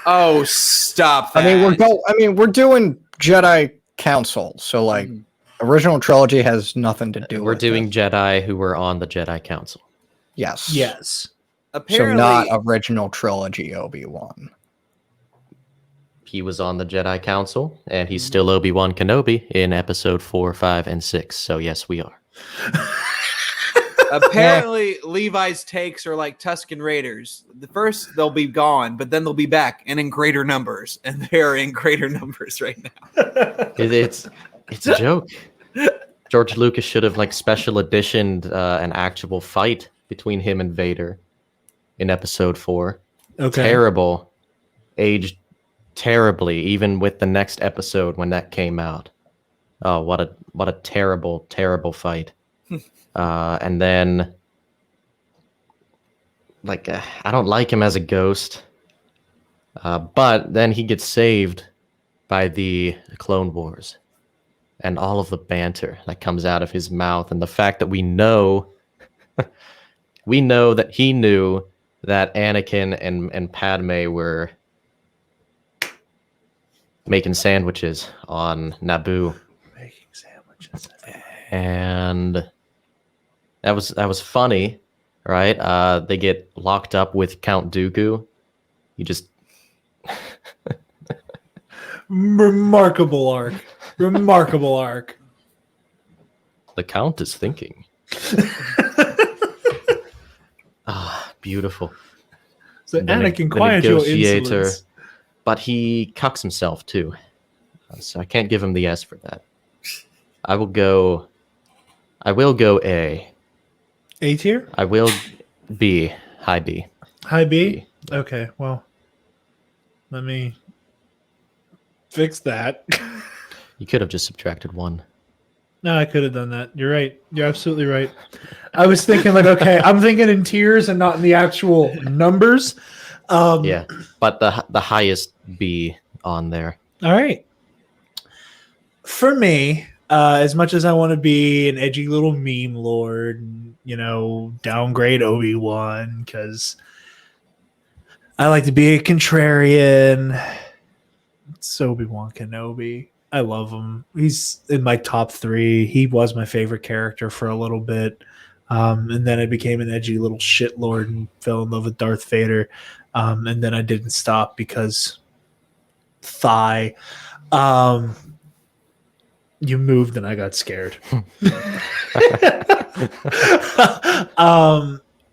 oh, stop that. I mean, we're doing Jedi Council, so like original trilogy has nothing to do We're with doing it. Jedi who were on the Jedi Council. Yes. Yes. Apparently, So not original trilogy Obi-Wan. He was on the Jedi Council, and he's still Obi-Wan Kenobi in episode 4, 5, and 6. So yes, we are. apparently Levi's takes are like Tusken Raiders. The first they'll be gone, but then they'll be back and in greater numbers, and they are in greater numbers right now. It's a joke. George Lucas should have like special editioned an actual fight between him and Vader in episode 4. Okay. Terrible. Aged terribly, even with the next episode when that came out. Oh, what a terrible, terrible fight. And then like I don't like him as a ghost. But then he gets saved by the Clone Wars and all of the banter that comes out of his mouth, and the fact that we know that he knew that Anakin and Padme were making sandwiches on Naboo. Making sandwiches. And that was funny, right? They get locked up with Count Dooku. You just Remarkable arc. Remarkable arc. the Count is thinking. Beautiful. So The Anakin, the quiet your negotiator. insolence. But he cucks himself too. So I can't give him the S for that. I will go A. A tier? I will B. High B. High B? B. Okay, well, let me fix that. You could have just subtracted 1. No, I could have done that. You're right. You're absolutely right. I was thinking like, okay, I'm thinking in tiers and not in the actual numbers. Yeah, but the highest B on there. All right. For me, as much as I want to be an edgy little meme lord, and, downgrade Obi-Wan because I like to be a contrarian. It's Obi-Wan Kenobi. I love him. He's in my top 3. He was my favorite character for a little bit. And then I became an edgy little shitlord and fell in love with Darth Vader. And then I didn't stop because thigh. You moved and I got scared.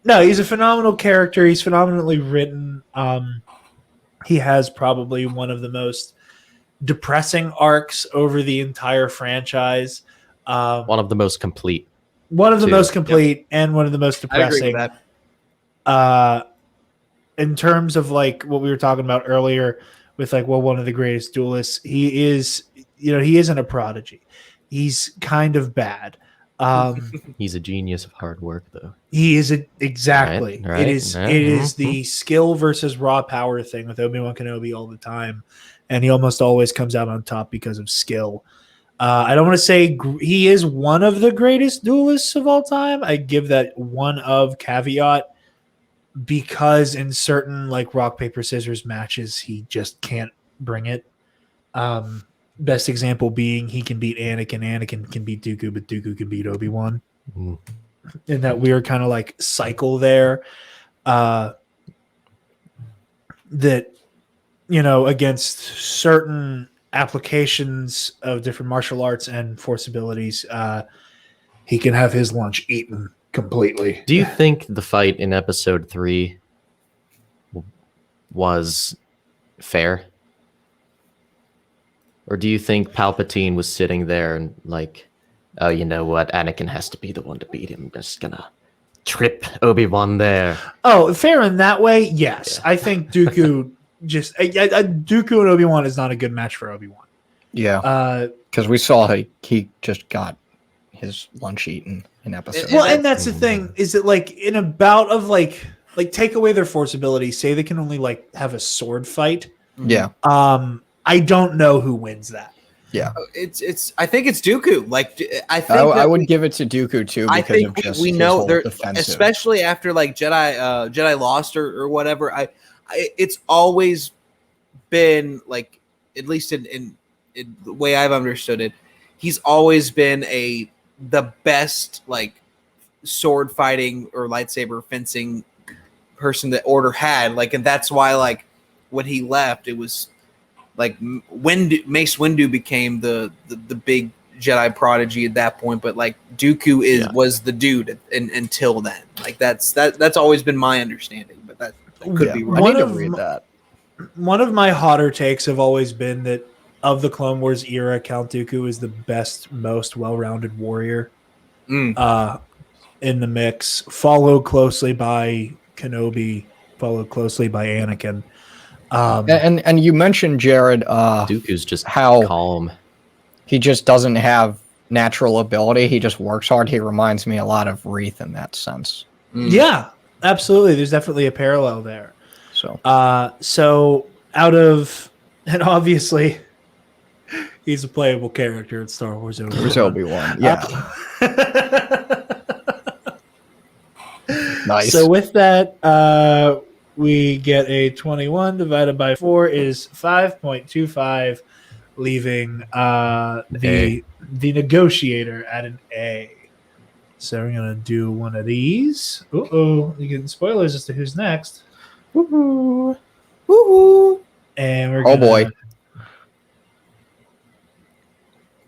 No, he's a phenomenal character. He's phenomenally written. He has probably one of the most depressing arcs over the entire franchise. One of the most complete. One of the too. most complete and one of the most I agree depressing. with that. In terms of like what we were talking about earlier with like, well, one of the greatest duelists, he is, he isn't a prodigy. He's kind of bad. He's a genius of hard work, though. He is exactly. Right, It is the skill versus raw power thing with Obi-Wan Kenobi all the time, and he almost always comes out on top because of skill. I don't want to say he is one of the greatest duelists of all time. I give that one of caveat because in certain like rock paper scissors matches, he just can't bring it. Best example being he can beat Anakin. Anakin can beat Dooku, but Dooku can beat Obi-Wan. In that weird kind of like cycle there, that against certain applications of different martial arts and force abilities, he can have his lunch eaten completely. Do you think the fight in episode 3 was fair? Or do you think Palpatine was sitting there and like, oh, you know what? Anakin has to be the one to beat him. I'm just gonna trip Obi-Wan there. Oh, fair in that way, yes. Yeah. I think Dooku Dooku and Obi-Wan is not a good match for Obi-Wan. Yeah, because we saw he just got his lunch eaten in episode. Well, and that's the thing, is that like in a bout of like take away their force ability, say they can only like have a sword fight. Yeah. I don't know who wins that. Yeah, it's. I think it's Dooku. Like I think I would give it to Dooku too. I because think of just we his know whole there, defensive. especially after like Jedi Lost or whatever. It's always been like, at least in the way I've understood it, he's always been the best like sword fighting or lightsaber fencing person that Order had. Like, and that's why like when he left, it was. Like Mace Windu became the big Jedi prodigy at that point, but like Dooku was the dude until then. Like that's always been my understanding, but that could be wrong. I need to read that. One of my hotter takes have always been that of the Clone Wars era, Count Dooku is the best, most well-rounded warrior in the mix, followed closely by Kenobi, followed closely by Anakin. And you mentioned, Jarod, Dooku's just how calm. He just doesn't have natural ability. He just works hard. He reminds me a lot of Wreath in that sense. Yeah, absolutely. There's definitely a parallel there. So out of, and obviously he's a playable character in Star Wars Obi-Wan. Yeah. Nice. So with that, we get a 21 divided by 4 is 5.25, leaving the negotiator at an A. So we're gonna do one of these. Uh-oh, you're getting spoilers as to who's next. Woohoo! Woohoo! And we're gonna. Oh boy.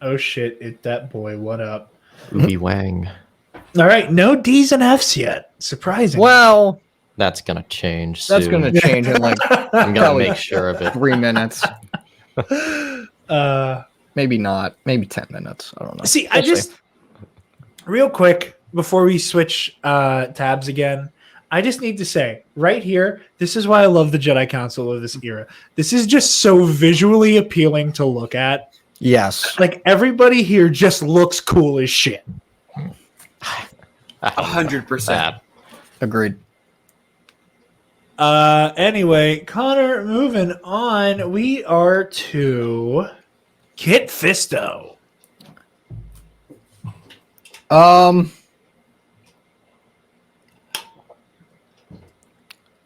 Oh shit! It that boy. What up? Ubi Wang. All right, no D's and F's yet. Surprising. Well, That's gonna change. that's soon. going to change in like I'm gonna probably- make sure of it. 3 minutes. Uh, Maybe not. Maybe 10 minutes. I don't know. see, We'll real quick before we switch tabs again, I just need to say right here, this is why I love the Jedi Council of this era. This is just so visually appealing to look at. Yes. Like everybody here just looks cool as shit. 100%. That. Agreed. Anyway, Connor, moving on, we are to Kit Fisto.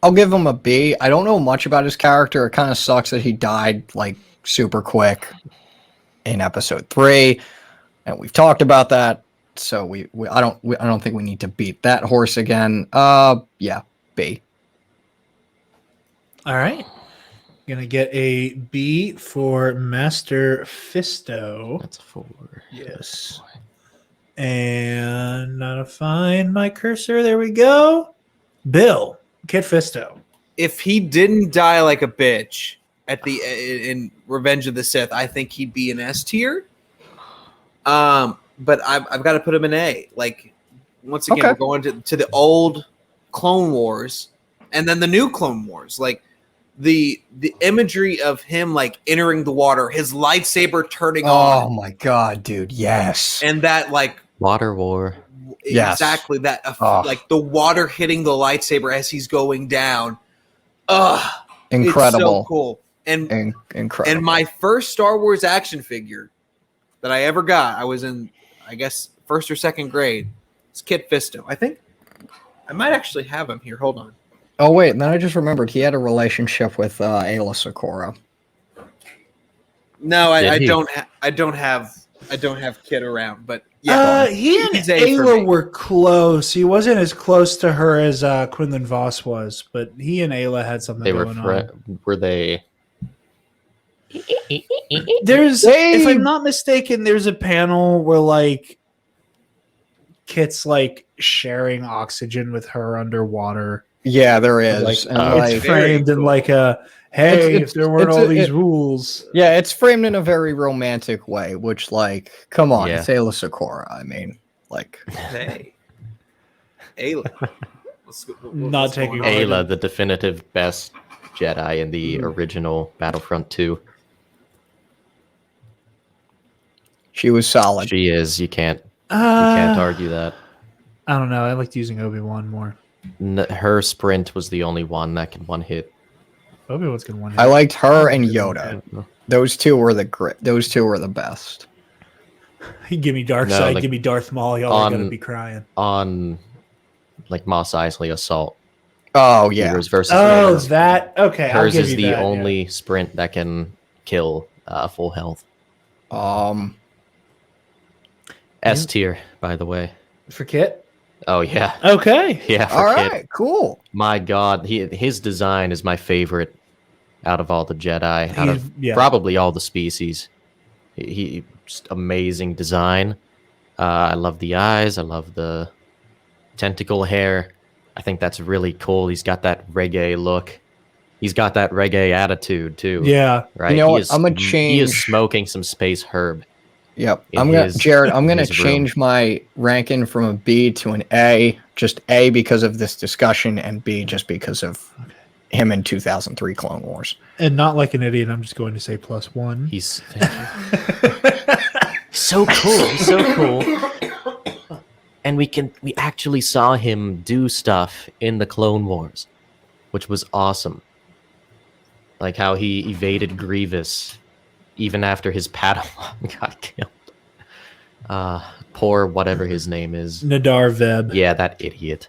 I'll give him a B. I don't know much about his character. It kind of sucks that he died like super quick in episode 3, and we've talked about that. So I don't think we need to beat that horse again. Yeah, B. All right. Gonna get a B for Master Fisto. That's a 4. Yes. And not to find my cursor. There we go. Bill, Kit Fisto. If he didn't die like a bitch at the in Revenge of the Sith, I think he'd be an S tier. But I've got to put him in A. Like, once again, Okay. we're going to the old Clone Wars and then the new Clone Wars. Like the imagery of him like entering the water, his lightsaber turning Oh on, my god, dude! Yes. and that like Water War. Yes. exactly that Oh. like the water hitting the lightsaber as he's going down. Ugh, Incredible. It's so cool. And Incredible. And my first Star Wars action figure that I ever got, I was in, I guess, 1st or 2nd grade. It's Kit Fisto. I think I might actually have him here. Hold on. Oh wait, and then I just remembered he had a relationship with Ayla Sakura. No, Did I he? don't. I don't have Kit around. But yeah, He and he's A for Ayla me. were close. He wasn't as close to her as Quinlan Voss was, but he and Ayla had something They were going on. were they? There's, They- if I'm not mistaken, there's a panel where like Kit's like sharing oxygen with her underwater. Yeah, there is. Like, and, Oh, it's like, very framed in cool. like a hey, It's- if there weren't it's all a- these it- rules. yeah, it's framed in a very romantic way, which, like, come on, Yeah. it's Ayla Sakura. I mean, like, Hey, Ayla. Not taking going on? Ayla, the definitive best Jedi in the original Battlefront 2. she was solid. She is. You can't argue that. I don't know. I liked using Obi-Wan more. Her sprint was the only one that could one hit. Obi-Wan's gonna one. I liked her and Yoda. Those two were Those two were the best. Give me Dark No, Side. like, give me Darth Maul. Y'all are gonna on- be crying. On like Mos Eisley Assault. Oh yeah, Heroes versus Oh, villains. that okay. I'll Hers give is you the that, yeah. only sprint that can kill full health. S tier, by the way. for Kit. Oh yeah, Okay. yeah. For all Kit. right, cool. My God, his design is my favorite out of all the Jedi, out of Yeah. probably all the species. He just amazing design. I love the eyes. I love the tentacle hair. I think that's really cool. He's got that reggae look. He's got that reggae attitude too. Yeah. Right. You know He what? is- I'm gonna He is change- smoking some space herb. Yep, in his- Jared. I'm gonna his room. change my ranking from a B to an A. Just A because of this discussion, and B just because of him in 2003 Clone Wars. And not like an idiot, I'm just going to say +1. He's so cool. He's so cool. And we actually saw him do stuff in the Clone Wars, which was awesome. Like how he evaded Grievous even after his Padawan got killed. Poor whatever his name is. Nadar Veb. Yeah, that idiot.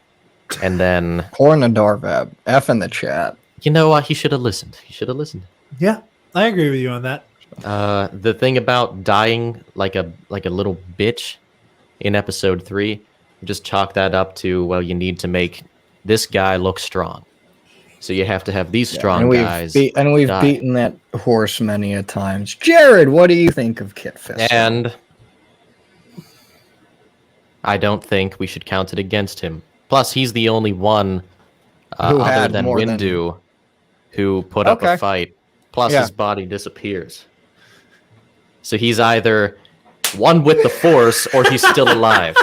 And then, Poor Nadar Veb. F in the chat. you know what? He should have listened. He should have listened. Yeah, I agree with you on that. The thing about dying like a little bitch in episode 3, Just chalk that up to, well, you need to make this guy look strong. So you have to have these strong and guys. We've die. beaten that horse many a times. Jarod, what do you think of Kit Fisto? And I don't think we should count it against him. Plus, he's the only one Who other had than more than- Windu who put up a Okay. fight. Plus, Yeah. his body disappears. So he's either one with the Force or he's still alive.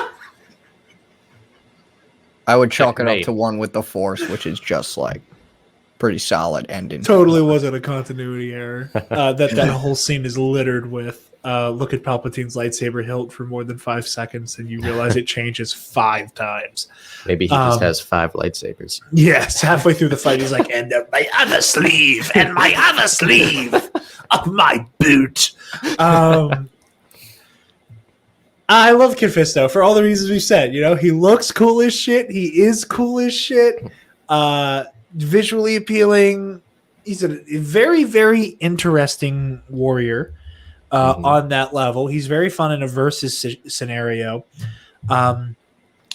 I would chalk it up Checkmate. to one with the Force, which is just like pretty solid ending. Totally wasn't a continuity error. That whole scene is littered with look at Palpatine's lightsaber hilt for more than 5 seconds, and you realize it changes 5 times. Maybe he just has 5 lightsabers. Yes, halfway through the fight, he's like, "And my other sleeve, and my other sleeve of my boot." I love Kit Fisto for all the reasons we said. You know, he looks cool as shit. He is cool as shit. Visually appealing. He's a very, very interesting warrior on that level. He's very fun in a versus scenario.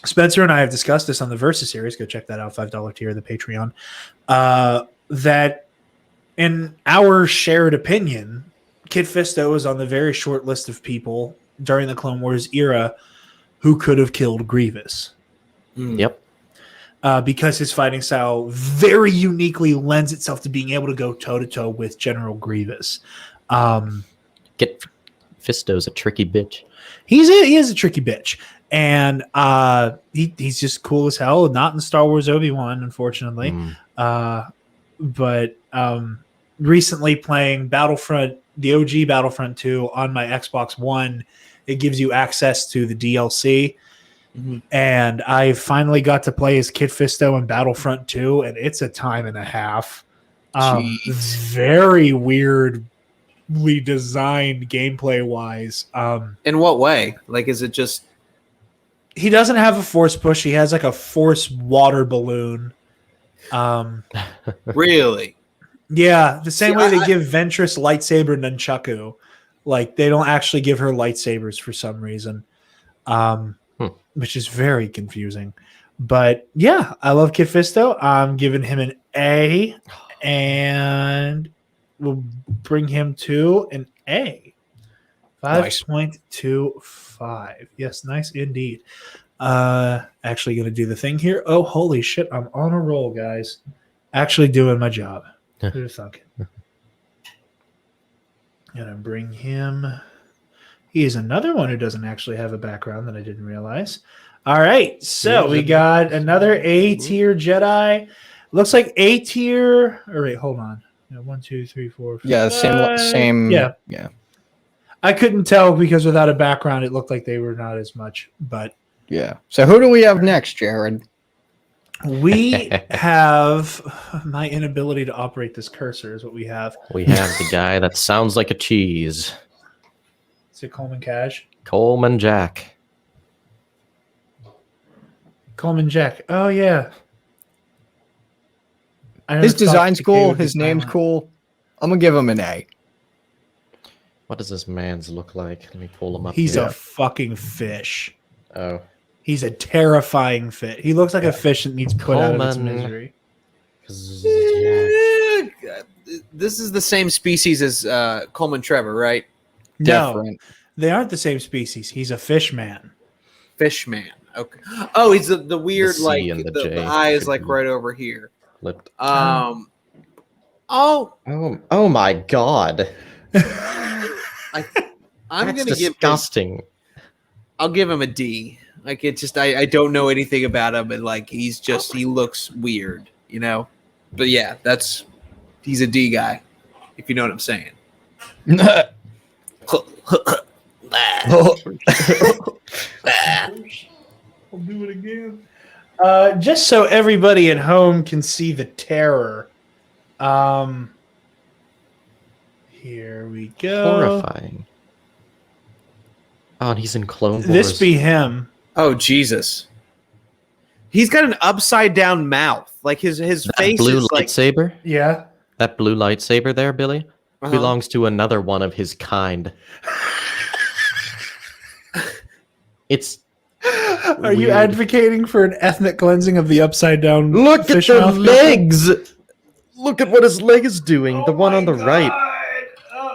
Spencer and I have discussed this on the Versus series. Go check that out, $5 tier of the Patreon. That in our shared opinion, Kit Fisto is on the very short list of people during the Clone Wars era who could have killed Grievous. Yep. Because his fighting style very uniquely lends itself to being able to go toe-to-toe with General Grievous. Kit Fisto's a tricky bitch. He is a tricky bitch. And he's just cool as hell. Not in Star Wars Obi-Wan, unfortunately. But recently playing Battlefront, the OG Battlefront 2 on my Xbox One, it gives you access to the DLC. And I finally got to play as Kit Fisto in Battlefront 2, and it's a time and a half. Very weirdly designed gameplay-wise. In what way? Like, is it just... He doesn't have a force push. He has like a force water balloon. Really? Yeah, the same way they give Ventress lightsaber nunchaku. Like, they don't actually give her lightsabers for some reason, which is very confusing. But yeah, I love Kit Fisto. I'm giving him an A, and we'll bring him to an A. 5.25. Yes, nice indeed. Actually going to do the thing here. Oh, holy shit. I'm on a roll, guys. Actually doing my job. Who'd have thunk it? Gonna bring him. He is another one who doesn't actually have a background that I didn't realize. All right, so we got another A tier Jedi. Looks like A tier. All right, hold on. 1, 2, 3, 4, 5. Yeah, same. Yeah. Yeah. I couldn't tell because without a background, it looked like they were not as much. But Yeah. So who do we have next, Jarod? we have my inability to operate this cursor is what we have. We have the guy that sounds like a cheese. Is it Coleman Cash? Coleman Jack. Coleman Jack. Oh yeah. I know His it's called design's PK cool. with His name's silent. cool. I'm gonna give him an A. What does this man's look like? Let me pull him up. He's here. a fucking fish. Oh. He's a terrifying fish. He looks like a fish that needs put out of its Coleman. misery. Yeah. This is the same species as Coleman Trevor, right? No, Different. they aren't the same species. He's a fish man. Fishman. Okay. Oh, he's the weird, C like, and the the J eyes, should like, be right over here. Flipped. Oh, Oh my god. I'm That's gonna disgusting. I'll give him a D. Like, it just, I don't know anything about him, and like, he looks weird, you know. But yeah, he's a D guy, if you know what I'm saying. I'll do it again. Just so everybody at home can see the terror. Here we go. Horrifying. Oh, and he's in Clone Wars. This be him. Oh Jesus! He's got an upside down mouth. Like his that face blue is like lightsaber? Yeah. That blue lightsaber there, Billy, Uh-huh. belongs to another one of his kind. It's Are you advocating for an ethnic cleansing of the upside down? Look at fish the mouth people? legs. Look at what his leg is doing. The one on the right.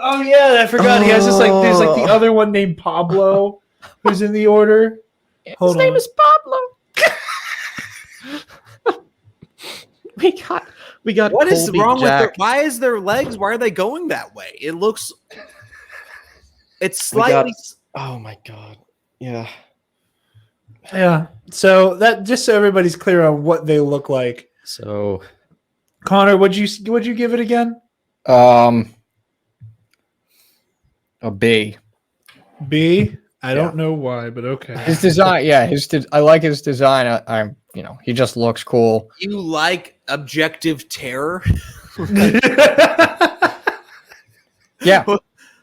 Oh yeah, I forgot. He has this like. There's like the other one named Pablo, who's in the order. Hold His name on. is Pablo. we got. What is Colby wrong with their? Jack. Why is their legs? Why are they going that way? It looks. It's slightly. Oh my god. Yeah. Yeah. So that just so everybody's clear on what they look like. So Connor, would you give it again? A B. B. I don't know why, but okay. His design, yeah, I like his design. I'm, he just looks cool. You like objective terror? Yeah,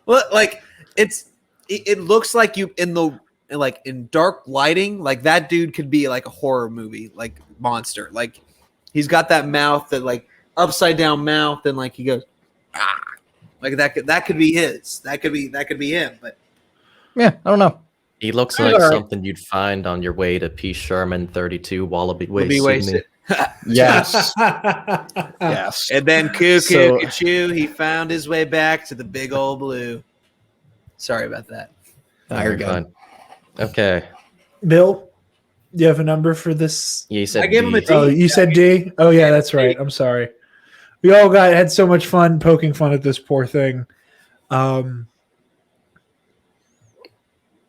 Well, like it looks like you in dark lighting, like that dude could be like a horror movie, like monster. Like he's got that mouth, that like upside down mouth, and like he goes, like that could be his. That could be him. But yeah, I don't know. he looks All like right. something you'd find on your way to P. Sherman 32 Wallaby Way. be wasted. Yes, yes. And then Cuckoo So- Choo, he found his way back to the big old blue. Sorry about that. No, you're good. Fine. Okay. Bill, do you have a number for this? Yeah, you said I gave him a D. D. Oh, you said D? Oh yeah, that's right. I'm sorry. We all had so much fun poking fun at this poor thing.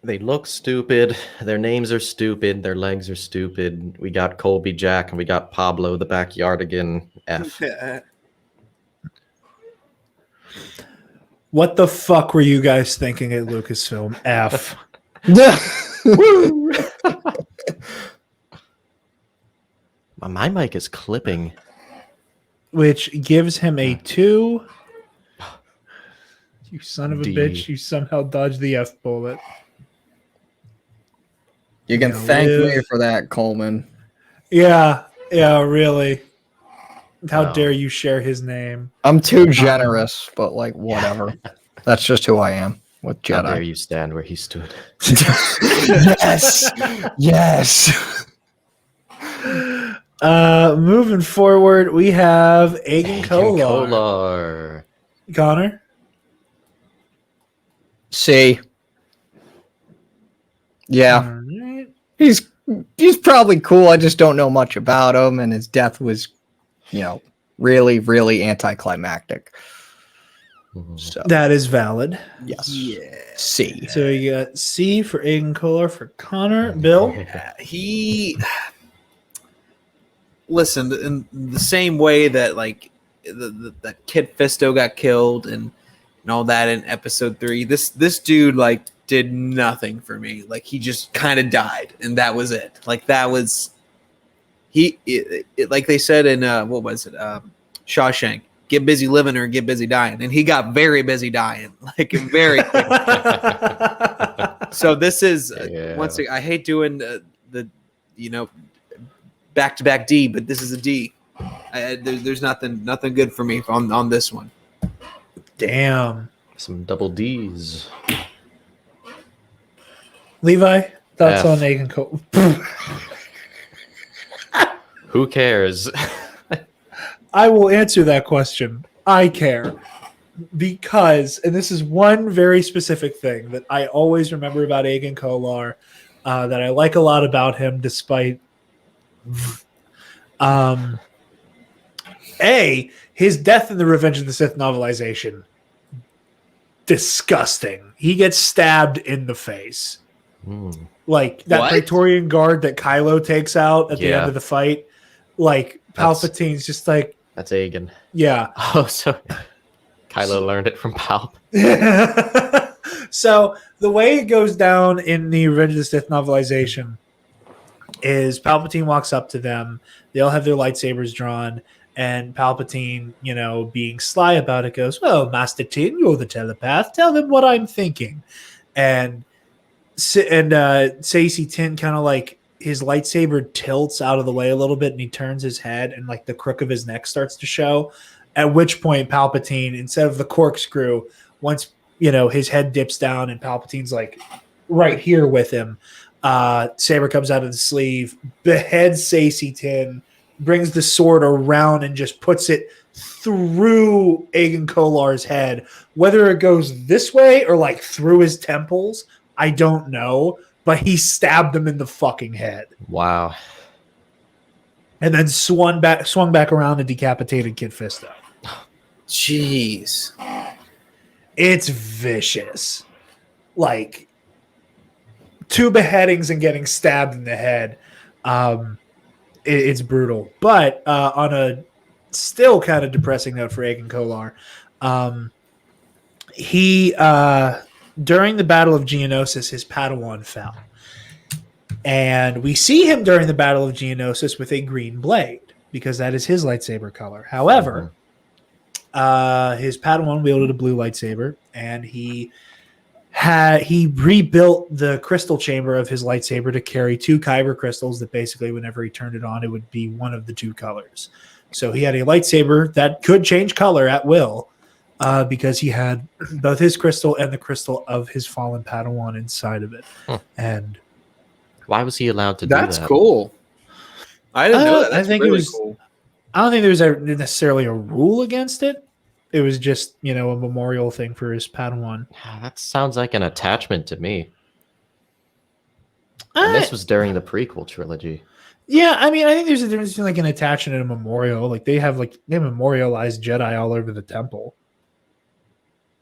They look stupid. Their names are stupid. Their legs are stupid. We got Colby Jack and we got Pablo the backyardigan F. What the fuck were you guys thinking at Lucasfilm? F. My mic is clipping. Which gives him a 2. You son of a D. bitch. You somehow dodged the F bullet. You can Yeah, thank live. me for that, Coleman. Yeah, really. How Wow. dare you share his name? I'm too generous, but like whatever. That's just who I am with How dare Jedi. you stand where he stood? Yes, yes. Moving forward, we have Agen Kolar. Kolar. Connor? C. Yeah, All right. he's probably cool. I just don't know much about him, and his death was, really, really anticlimactic. Mhm. So That is valid. yes, Yeah. C. So you got C for Agen Kolar for Connor. Bill? He listen in the same way that like that Kid Fisto got killed and all that in episode 3. This dude like did nothing for me. Like he just kind of died and that was it. Like that was like they said in what was it? Shawshank. Get busy living or get busy dying. And he got very busy dying. Like very quick. So this is Yeah. once again, I hate doing the back-to-back D, but this is a D. There's nothing good for me on this one. Damn. Some double D's. Levi, thoughts F. on Agen Kolar? Who cares? I will answer that question. I care. Because, and this is one very specific thing that I always remember about Agen Kolar, that I like a lot about him, despite his death in the Revenge of the Sith novelization. Disgusting. He gets stabbed in the face. Hmm. Like that What? Praetorian guard that Kylo takes out at the Yeah. end of the fight. Like That's- Palpatine's just like, That's Agen. yeah. Oh, so Kylo learned it from Palp. So the way it goes down in the Revenge of the Sith novelization is Palpatine walks up to them. They all have their lightsabers drawn, and Palpatine, being sly about it, goes, "Well, Master Tin, you're the telepath. Tell them what I'm thinking." And Sacy Tin kind of like his lightsaber tilts out of the way a little bit, and he turns his head, and like the crook of his neck starts to show. At which point, Palpatine, instead of the corkscrew, once his head dips down and Palpatine's like right here with him, Saber comes out of the sleeve, beheads Sacy Tin, brings the sword around and just puts it through Aegon Kolar's head. Whether it goes this way or like through his temples, I don't know. But he stabbed him in the fucking head. Wow. And then swung back around and decapitated Kid Fisto. Jeez. It's vicious. Like 2 beheadings and getting stabbed in the head. It's brutal. But on a still kind of depressing note for Aegon Kolar, he during the Battle of Geonosis, his Padawan fell. And we see him during the Battle of Geonosis with a green blade because that is his lightsaber color. However, his Padawan wielded a blue lightsaber, and he rebuilt the crystal chamber of his lightsaber to carry 2 kyber crystals that basically whenever he turned it on, it would be one of the 2 colors. So he had a lightsaber that could change color at will because he had both his crystal and the crystal of his fallen Padawan inside of it. And why was he allowed to do that? That's cool. I didn't know that. That's I think really it was cool. I don't think there was necessarily a rule against it. It was just, a memorial thing for his Padawan. That sounds like an attachment to me. And this was during the prequel trilogy. Yeah, I mean, I think there's a difference between like an attachment and a memorial. Like they memorialized Jedi all over the temple.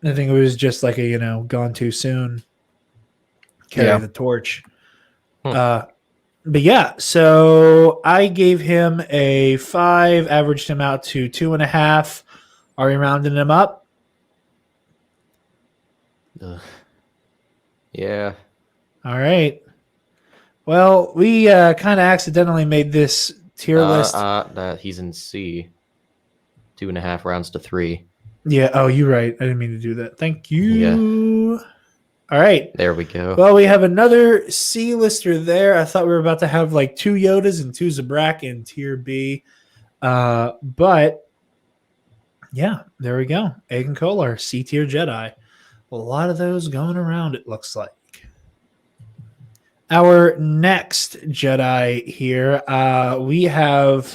I think it was just like a gone too soon. Carry the torch. But yeah, so I gave him a 5, averaged him out to 2.5. Are we rounding him up? Yeah. All right. Well, we kind of accidentally made this tier list. That he's in C. 2.5 rounds to 3. Yeah. Oh, you're right. I didn't mean to do that. Thank you. Yeah. All right. There we go. Well, we have another C lister there. I thought we were about to have like 2 Yodas and 2 Zabrak in tier B. But yeah, there we go. Aegon Kolar, C tier Jedi. A lot of those going around, it looks like. Our next Jedi here, we have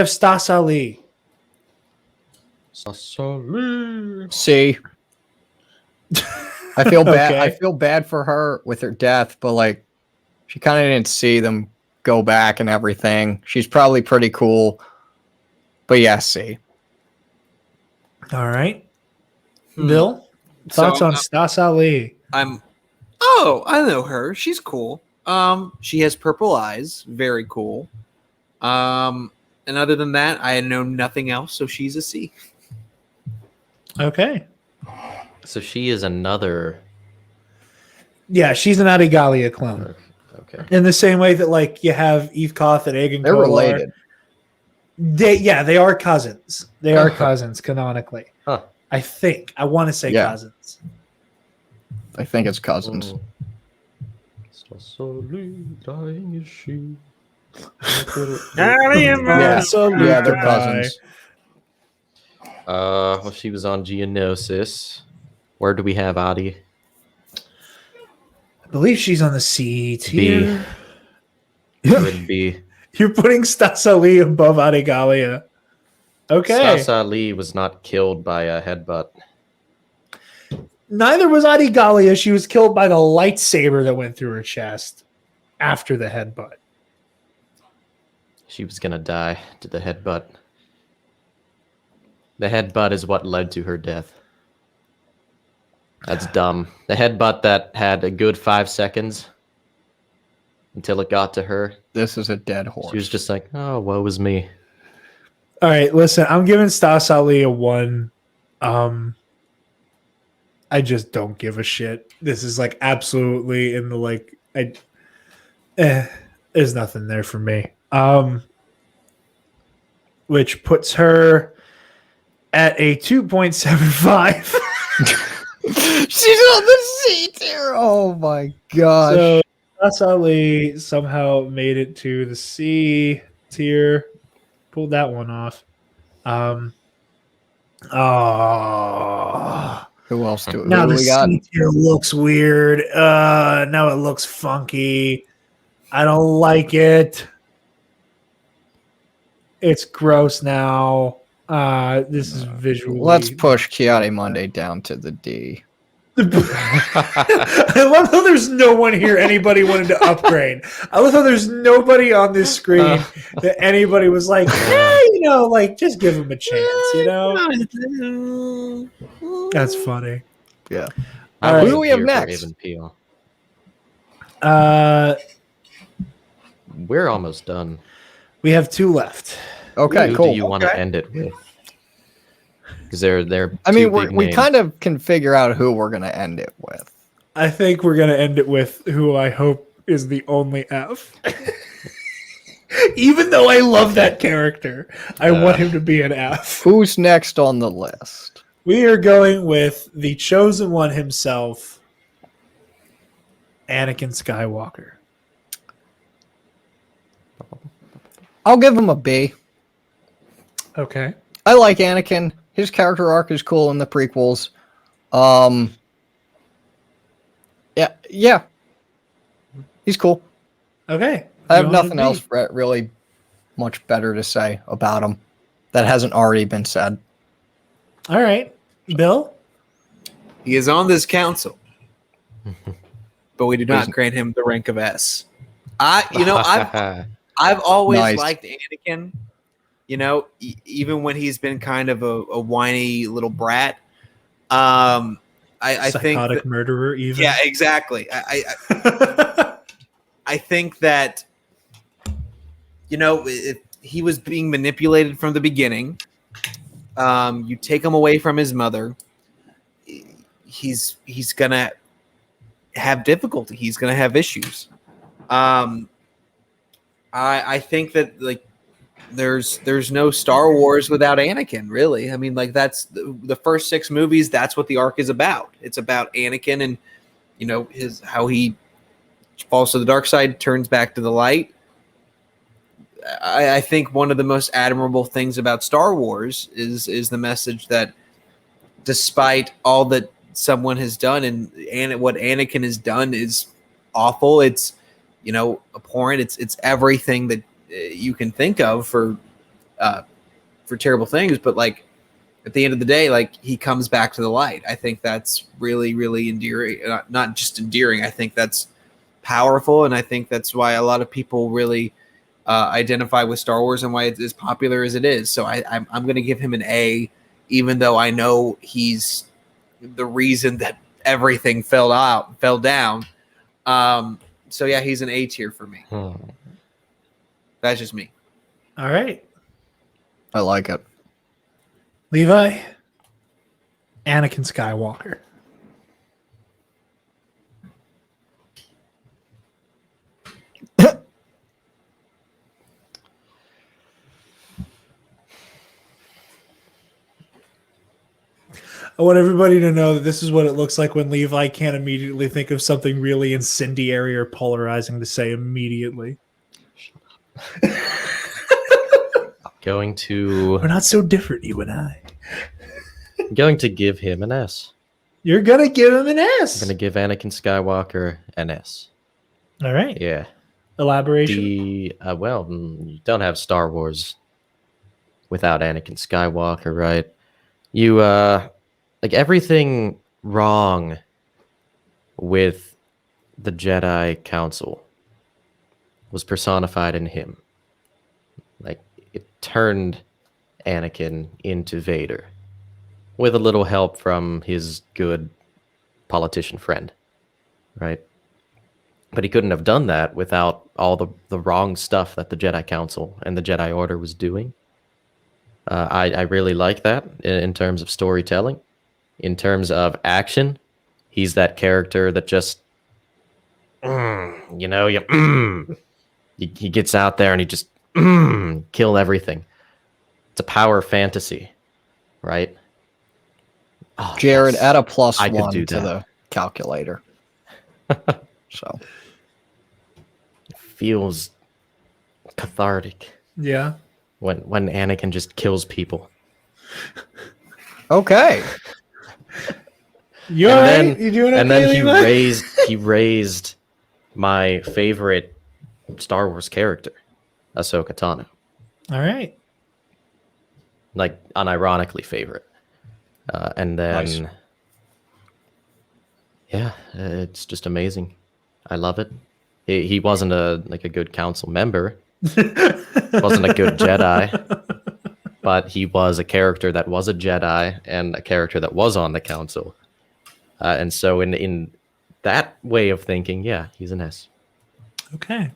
Stas Ali. See, I feel bad. Okay. I feel bad for her with her death, but like, she kind of didn't see them go back and everything. She's probably pretty cool, but yeah, see. All right, Bill, thoughts on Stas Ali? I know her. She's cool. She has purple eyes. Very cool. And other than that, I know nothing else, so she's a C. Okay. So she is another. Yeah, she's an Adigalia clone. Okay. In the same way that like you have Eve Koth and Aegon They're Kolar. related. They are cousins. They are cousins canonically. Huh. I think. I want to say cousins. I think it's cousins. Yeah, they're cousins. Well, she was on Geonosis. Where do we have Adi? I believe she's on the C tier. Would be. You're putting Stas Ali above Adigalia. Okay. Stas Ali was not killed by a headbutt. Neither was Adigalia. She was killed by the lightsaber that went through her chest after the headbutt. She was gonna die to the headbutt. The headbutt is what led to her death. That's dumb. The headbutt that had a good 5 seconds until it got to her. This is a dead horse. She was just like, oh, woe is me. All right, listen, I'm giving Stas Ali a 1. I just don't give a shit. This is like absolutely in the like there's nothing there for me. Which puts her at a 2.75. She's on the C tier. Oh my gosh. So Stas Ali somehow made it to the C tier. Pulled that one off. Who else do Now who the we got? C tier looks weird. Now it looks funky. I don't like it. It's gross now. This is visually. Let's push Kiadi Monday down to the D. I love how there's no one here anybody wanted to upgrade. I love how there's nobody on this screen that anybody was like, like just give him a chance, That's funny. Yeah. All I right. wasn't Who do we have here for next? Even Peel. We're almost done. We have 2 left. Okay, Who cool. do you want to end it with? Because they're I mean, two big we names. kind of can figure out who we're going to end it with. I think we're gonna end it with who I hope is the only F. Even though I love that character, I want him to be an F. Who's next on the list? We are going with the chosen one himself, Anakin Skywalker. I'll give him a B. Okay. I like Anakin. His character arc is cool in the prequels. Yeah. He's cool. Okay. I have You want nothing him to else really much better to say about him that hasn't already been said. be? All right. Bill? He is on this council, but we do not grant him the rank of S. I've always Nice. liked Anakin. Even when he's been kind of a whiny little brat. I think Psychotic murderer, even. yeah, exactly. I think that he was being manipulated from the beginning. You take him away from his mother, he's gonna have difficulty. He's gonna have issues. I think that there's no Star Wars without Anakin, really. I mean, that's the first 6 movies. That's what the arc is about. It's about Anakin and how he falls to the dark side, turns back to the light. I think one of the most admirable things about Star Wars is the message that despite all that someone has done and what Anakin has done is awful. It's abhorrent. It's everything that you can think of for terrible things, but at the end of the day, he comes back to the light. I think that's really, really endearing. Not just endearing. I think that's powerful, and I think that's why a lot of people really identify with Star Wars and why it's as popular as it is. So I'm going to give him an A, even though I know he's the reason that everything fell down. So yeah, he's an A tier for me. That's just me. All right. I like it. Levi, Anakin Skywalker. I want everybody to know that this is what it looks like when Levi can't immediately think of something really incendiary or polarizing to say immediately. Going to We're not so different, you and I. going to give him an S. You're going to give him an I'm S. going to give Anakin Skywalker an S. All right. Yeah. Elaboration. You don't have Star Wars without Anakin Skywalker, right? You everything wrong with the Jedi Council was personified in him. It turned Anakin into Vader with a little help from his good politician friend, right? But he couldn't have done that without all the wrong stuff that the Jedi Council and the Jedi Order was doing. I really like that in terms of storytelling. In terms of action, he's that character that just, he gets out there and he just kill everything. It's a power fantasy, right? Oh, Jarod, yes. add a plus I could 1 do to that. the calculator. So It feels cathartic Yeah. when Anakin just kills people. okay. You And alright? then- You doing okay, And then Levi? he raised my favorite Star Wars character, Ahsoka Tano. All right. Like unironically favorite. And then Nice. yeah, it's just amazing. I love it. He wasn't a good council member, wasn't a good Jedi, but he was a character that was a Jedi and a character that was on the council. And so in that way of thinking, yeah, he's an S. Okay.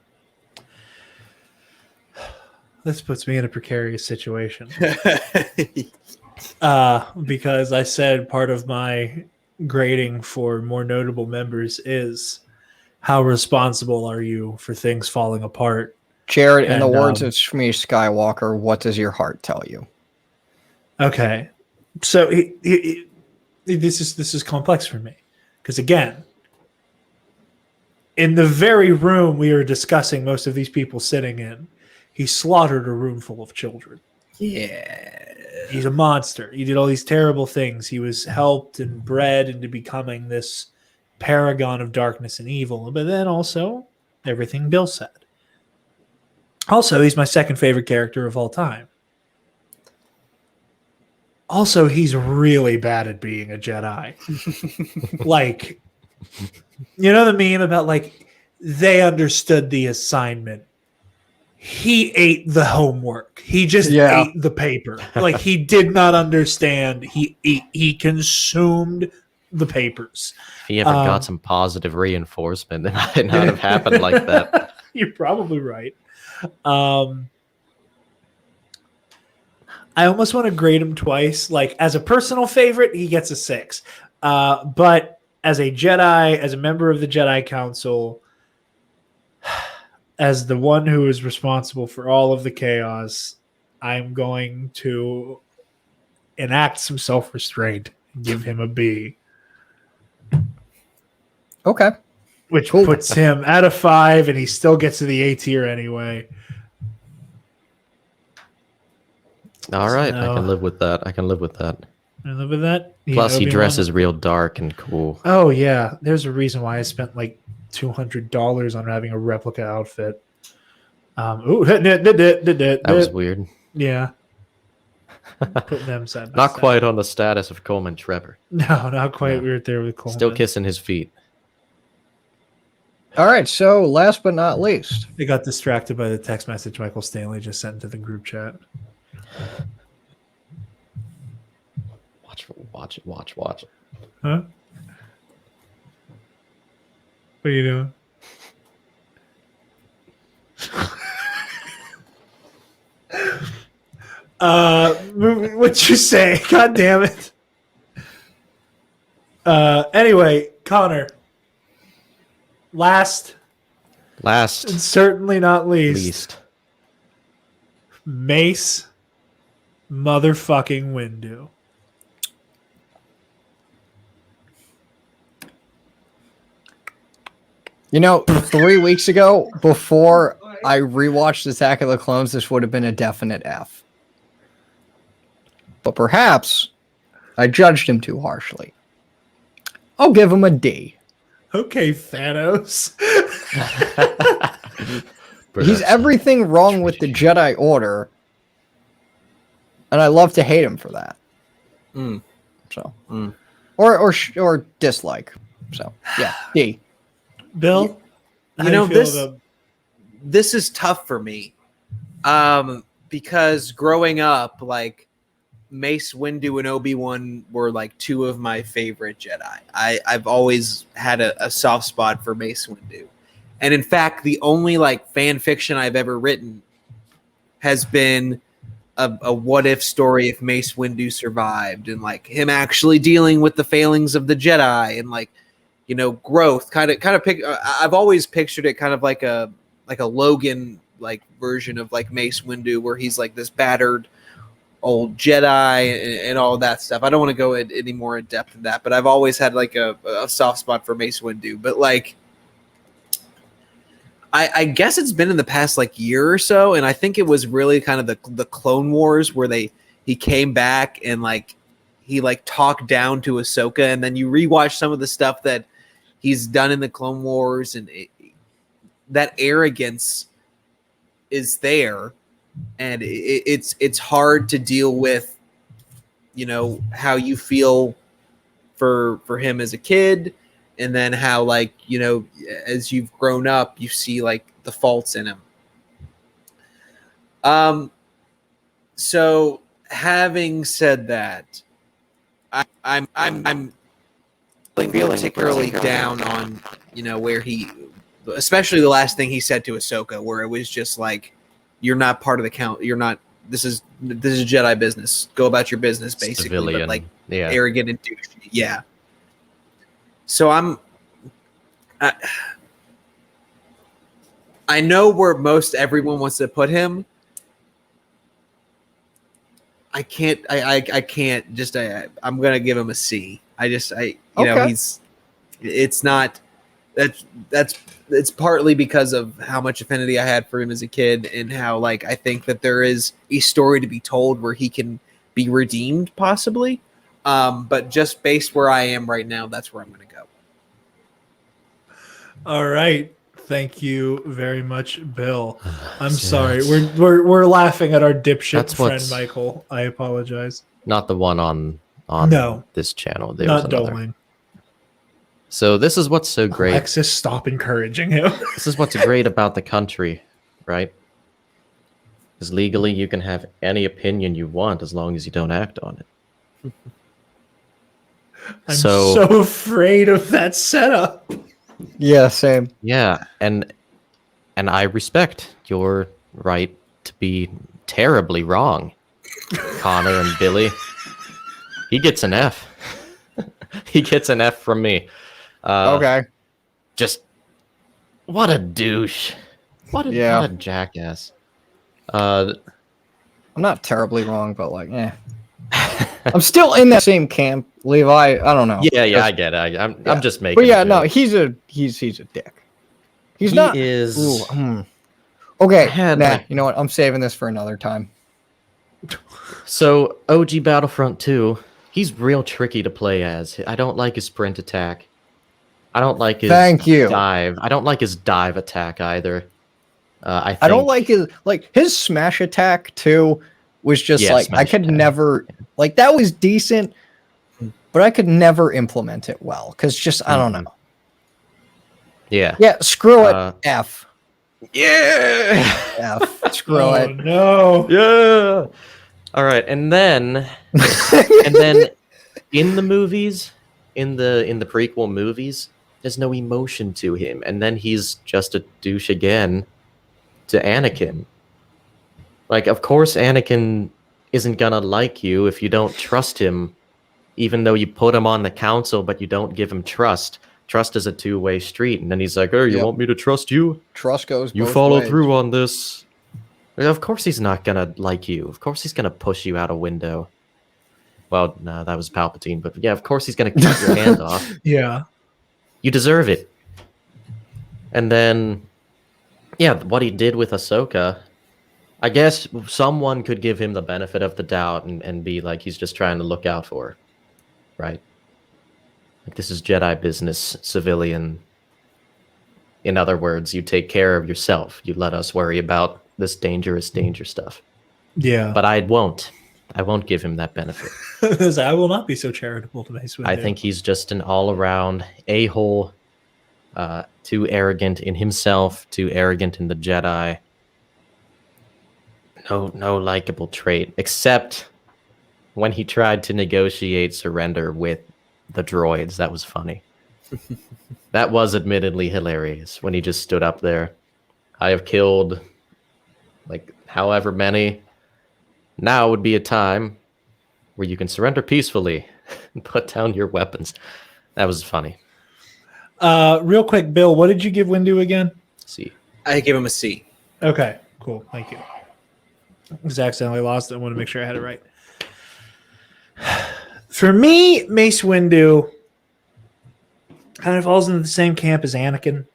This puts me in a precarious situation. Because I said part of my grading for more notable members is how responsible are you for things falling apart? Jared, in the And, words of Shmi Skywalker, what does your heart tell you? Okay. So this is complex for me. Because again, in the very room we are discussing most of these people sitting in, he slaughtered a room full of children. Yeah. He's a monster. He did all these terrible things. He was helped and bred into becoming this paragon of darkness and evil. But then also, everything Bill said. Also, he's my second favorite character of all time. Also, he's really bad at being a Jedi. Like, you know the meme about, like, they understood the assignment. He ate the homework. He just Yeah. ate the paper. Like, he did not understand. He consumed the papers. If he ever got some positive reinforcement, it might not have happened like that. You're probably right. I almost want to grade him twice. Like, as a personal favorite, he gets a 6. But as a Jedi, as a member of the Jedi Council, as the one who is responsible for all of the chaos, I'm going to enact some self-restraint and give him a B, Okay. which Cool. puts him at a 5, and he still gets to the A tier anyway. All right, I So- can live with that. I can live with that. And live with that. Plus, he Obi-Wan? dresses real dark and cool. Oh yeah, there's a reason why I spent like $200 on having a replica outfit. That was weird. Yeah. Putting them side by Not side. quite on the status of Coleman Trevor. No, not quite. No. We were there with Coleman. Still kissing his feet. All right. So, last but not least, They got distracted by the text message Michael Stanley just sent into the group chat. Watch. Huh? What are you doing? What'd you say? God damn it. Anyway, Connor. Last and Last, certainly not least, least. Mace motherfucking Windu. you know, 3 weeks ago, before I rewatched Attack of the Clones, this would have been a definite F. But perhaps I judged him too harshly. I'll give him a D. Okay, Thanos. He's everything wrong with the Jedi Order, and I love to hate him for that. Mm. So, Mm. or dislike. So, yeah, D. Bill, how You do know, feel this about- this is tough for me, because growing up, like Mace Windu and Obi-Wan were like two of my favorite Jedi. I've always had a soft spot for Mace Windu, and in fact, the only like fan fiction I've ever written has been a what if story if Mace Windu survived, and like him actually dealing with the failings of the Jedi, and like, you know, growth. I've always pictured it kind of like a Logan like version of like Mace Windu, where he's like this battered old Jedi and all that stuff. I don't want to go any more in depth than that, but I've always had like a soft spot for Mace Windu. But like, I guess it's been in the past like year or so, and I think it was really kind of the Clone Wars where he came back and like he like talked down to Ahsoka, and then you rewatch some of the stuff that he's done in the Clone Wars, and that arrogance is there, and it's hard to deal with, you know, how you feel for him as a kid, and then how, like, you know, as you've grown up, you see like the faults in him. So having said that, I'm feeling particularly down on, you know, where he, especially the last thing he said to Ahsoka, where it was just like, you're not part of the count. You're not. This is Jedi business. Go about your business, basically. Civilian. But like, Yeah. arrogant and douchey. Yeah. So I know where most everyone wants to put him. I can't. I can't. Just. I'm gonna give him a C. You know, it's not. It's partly because of how much affinity I had for him as a kid, and how, like, I think that there is a story to be told where he can be redeemed, possibly. But just based where I am right now, that's where I'm going to go. All right. Thank you very much, Bill. I'm sorry. We're laughing at our dipshit friend Michael. I apologize. Not the one on No. this channel. There Not was another. Doling. So this is what's so great. Alexis, stop encouraging him. This is what's great about the country, right? Because legally you can have any opinion you want as long as you don't act on it. I'm so afraid of that setup. Yeah, same. Yeah, and I respect your right to be terribly wrong, Connor and Billy. He gets an F. He gets an F from me. Okay. Just what a douche. What a jackass. I'm not terribly wrong, but like, I'm still in that same camp, Levi. I don't know. Yeah, I get it. I'm just making. But yeah, a no, joke. he's a dick. He's He not. is. Okay, you know what? I'm saving this for another time. So OG Battlefront 2, he's real tricky to play as. I don't like his sprint attack. I don't like his dive. I don't like his dive attack either. I don't like his smash attack too. Was just I could never like that was decent, but I could never implement it well because just I don't know. Yeah. Yeah. Screw it. F. Yeah. F. Screw it. No. Yeah. All right, and then in the movies, in the prequel movies, there's no emotion to him, and then he's just a douche again to Anakin. Like, of course, Anakin isn't gonna like you if you don't trust him, even though you put him on the council, but you don't give him trust. Trust is a two-way street, and then he's like, "Oh, you want me to trust you? Trust goes. You both follow ways. through on this." Of course he's not gonna like you. Of course he's gonna push you out a window. Well, no, that was Palpatine, but yeah, of course he's gonna cut your hand off. Yeah. You deserve it. And then, yeah, what he did with Ahsoka, I guess someone could give him the benefit of the doubt and be like, he's just trying to look out for her. Right? Like, this is Jedi business, civilian. In other words, you take care of yourself. You let us worry about this danger stuff. Yeah. But I won't give him that benefit. I will not be so charitable to Mace Windu. I think he's just an all-around a-hole, too arrogant in himself, too arrogant in the Jedi. No likable trait, except when he tried to negotiate surrender with the droids. That was funny. That was admittedly hilarious when he just stood up there. I have killed, like, however many. Now would be a time where you can surrender peacefully and put down your weapons. That was funny. Real quick, Bill, what did you give Windu again? C. I give him a C. Okay, cool. Thank you. Just accidentally lost it. I want to make sure I had it right. For me, Mace Windu kind of falls into the same camp as Anakin.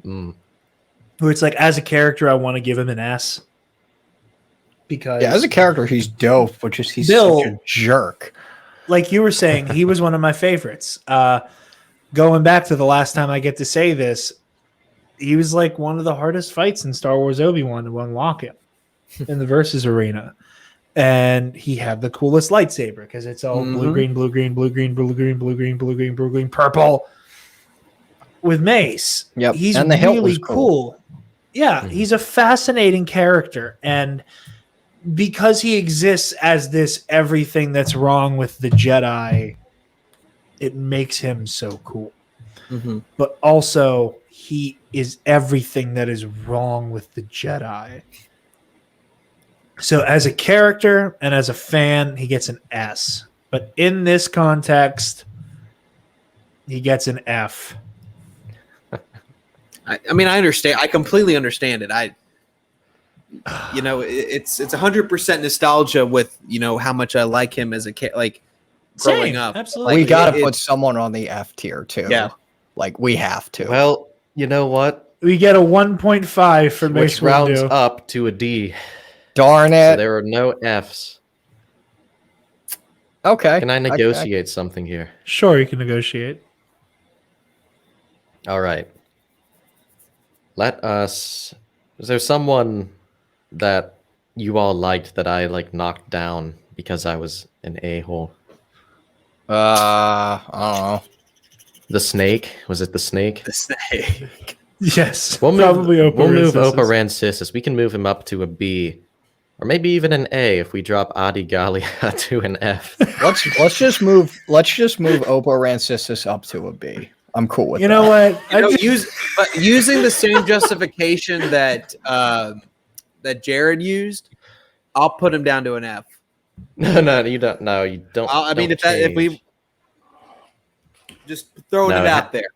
Where it's like, as a character, I want to give him an S. Because as a character, he's dope, but just he's Bill, such a jerk. like you were saying, he was one of my favorites. Going back to the last time I get to say this, he was like one of the hardest fights in Star Wars Obi-Wan to unlock him in the versus arena. And he had the coolest lightsaber because it's all blue, green, blue, green, blue, green, blue, green, blue, green, blue, green, blue, green, purple with mace. Yep. He's And the hilt really was cool. Yeah, he's a fascinating character. And because he exists as this everything that's wrong with the Jedi, it makes him so cool. But also, he is everything that is wrong with the Jedi. So as a character and as a fan, he gets an S. But in this context, he gets an F. I mean, I understand. I completely understand it. It's 100% nostalgia with, how much I like him as a kid, like growing up. Absolutely. We got to put someone on the F tier too. Yeah. Like we have to. Well, you know what? We get a 1.5 for Mace Which rounds Windu. up to a D. Darn So it. there are no Fs. Okay. Can I negotiate something here? Sure, you can negotiate. All right. Let us. Is there someone that you all liked that I knocked down because I was an a-hole? I don't know. The snake? Was it the snake? The snake. Yes, Probably Opa we'll move Rancisis. Opa Rancisis. We can move him up to a B, or maybe even an A if we drop Adi Gallia to an F. Let's just move Opa Rancisis up to a B. I'm cool with You that. know what? Using the same justification that that Jarod used, I'll put him down to an F. No, you don't. No, you don't. I mean, don't if we change. just throwing No, it out there.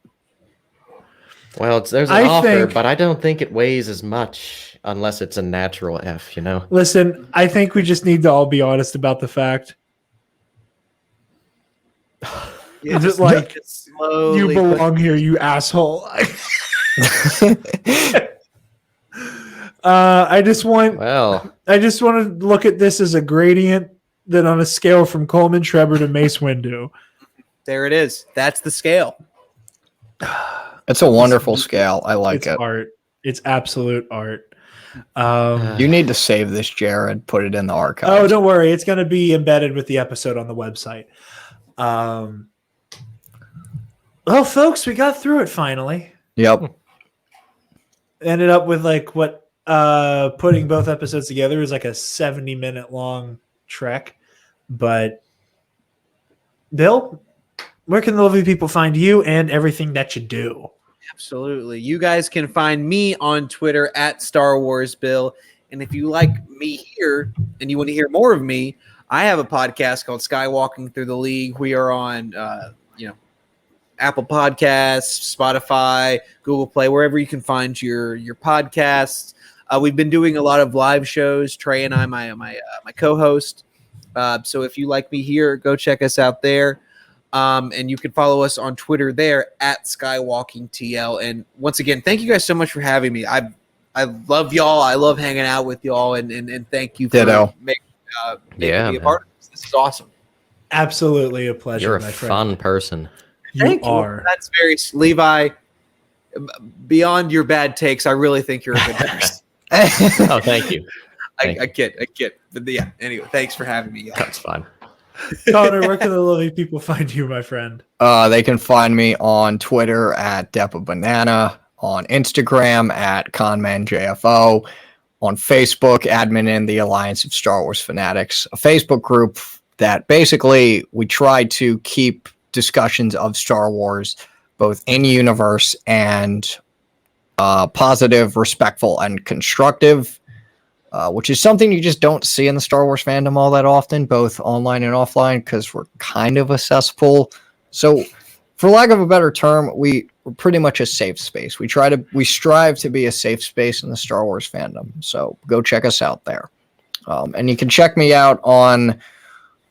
Well, there's an I offer, think- but I don't think it weighs as much unless it's a natural F. Listen, I think we just need to all be honest about the fact. Yeah, Just like, slowly You put- belong here, you asshole. I just want Well, to look at this as a gradient, then on a scale from Coleman Trebor to Mace Windu. There it is. That's the scale. It's a wonderful scale. I like It's it. art. It's absolute art. You need to save this, Jarod. Put it in the archives. Oh, don't worry. It's going to be embedded with the episode on the website. Well, folks, we got through it finally. Yep. Ended up with putting both episodes together is like a 70-minute long trek. But Bill, where can the lovely people find you and everything that you do? Absolutely. You guys can find me on Twitter at Star Wars Bill. And if you like me here and you want to hear more of me, I have a podcast called Skywalking Through the League. We are on, Apple Podcasts, Spotify, Google Play, wherever you can find your podcasts. We've been doing a lot of live shows. Trey and I, my co-host. So if you like me here, go check us out there. And you can follow us on Twitter there at SkywalkingTL. And once again, thank you guys so much for having me. I love y'all. I love hanging out with y'all. And thank you for Ditto. making Yeah, me a man. part of this. This is awesome. Absolutely a pleasure, you're a my friend. fun person. You Thank are. That's very Levi. Beyond your bad takes, I really think you're a good person. Oh, thank you. I kid. But yeah, anyway, thanks for having me. That's fine. Connor, where can the lovely people find you, my friend? They can find me on Twitter at DepaBanana, on Instagram at ConmanJFO, on Facebook, admin in the Alliance of Star Wars Fanatics, a Facebook group that basically we try to keep discussions of Star Wars both in universe and positive, respectful, and constructive, which is something you just don't see in the Star Wars fandom all that often, both online and offline, because we're kind of a cesspool. So, for lack of a better term, we're pretty much a safe space. We strive to be a safe space in the Star Wars fandom. So go check us out there, and you can check me out on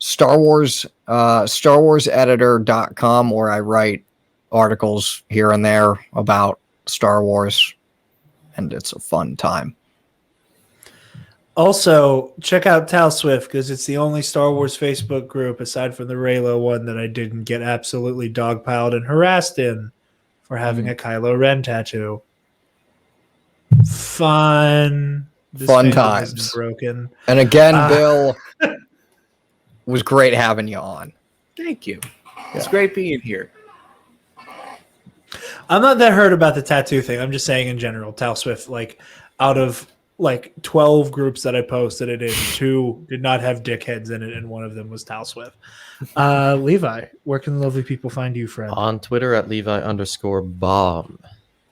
StarWarsEditor.com, where I write articles here and there about Star Wars, and it's a fun time. Also, check out Tal Swift because it's the only Star Wars Facebook group aside from the Raylo one that I didn't get absolutely dogpiled and harassed in for having a Kylo Ren tattoo. Fun. This Fun fandom times. isn't broken. And again, Bill, was great having you on. Thank you. It's great being here. I'm not that hurt about the tattoo thing. I'm just saying in general, Tal Swift, like out of like 12 groups that I posted it in, 2 did not have dickheads in it, and one of them was Tal Swift. Levi, where can the lovely people find you, friend? On Twitter at Levi_bomb.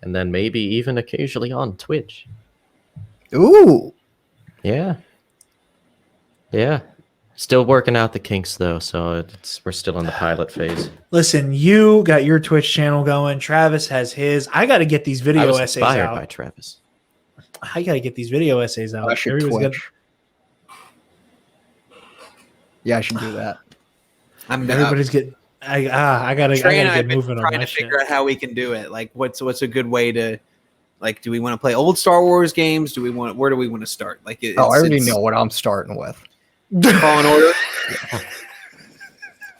And then maybe even occasionally on Twitch. Ooh. Yeah. Yeah. Still working out the kinks though, so we're still in the pilot phase. Listen, you got your Twitch channel going. Travis has his. I got to get these I video was essays inspired out. by Travis. I got to get these video essays out. I should Everybody's Twitch. Yeah, I should do that. Everybody's getting. I gotta Trey and I get have been moving on trying that to shit. figure out how we can do it. Like, what's a good way to, like, do we want to play old Star Wars games? Where do we want to start? Like, I already know what I'm starting with. Fallen Order.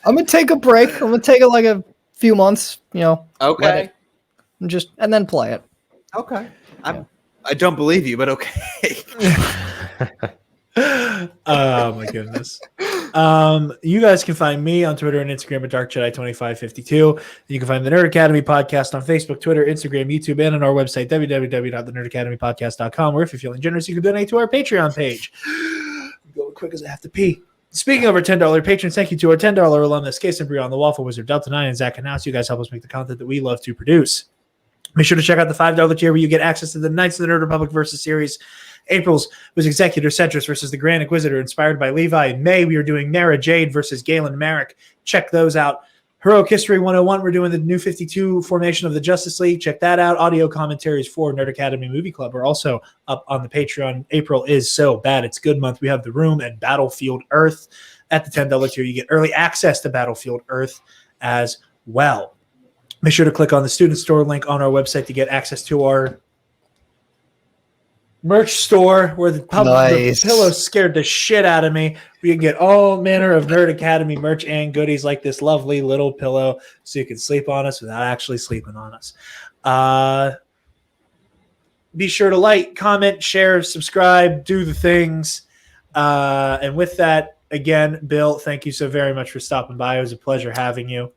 I'm gonna take a break. I'm gonna take it like a few months, Okay. and then play it. Okay. I don't believe you, but okay. Oh my goodness. You guys can find me on Twitter and Instagram at DarkJedi2552. You can find the Nerd Academy podcast on Facebook, Twitter, Instagram, YouTube, and on our website, www.thenerdacademypodcast.com, where if you're feeling generous, you can donate to our Patreon page. Go as quick as I have to pee. Speaking of our $10 patrons, thank you to our $10 alumnus, Case and Brion, the Waffle Wizard, Delta 9, and Zach Knaus. You guys help us make the content that we love to produce. Make sure to check out the $5 tier where you get access to the Knights of the Nerd Republic versus series. April's was Executor Centris versus the Grand Inquisitor, inspired by Levi. In May, we are doing Mara Jade versus Galen Merrick. Check those out. Heroic History 101, we're doing the New 52 formation of the Justice League. Check that out. Audio commentaries for Nerd Academy Movie Club are also up on the Patreon. April is so bad. It's good month. We have The Room and Battlefield Earth. At the $10 tier, you get early access to Battlefield Earth as well. Make sure to click on the student store link on our website to get access to our merch store where the pillow scared the shit out of me. We can get all manner of Nerd Academy merch and goodies like this lovely little pillow so you can sleep on us without actually sleeping on us. Be sure to like, comment, share, subscribe, do the things. And with that, again, Bill, thank you so very much for stopping by. It was a pleasure having you.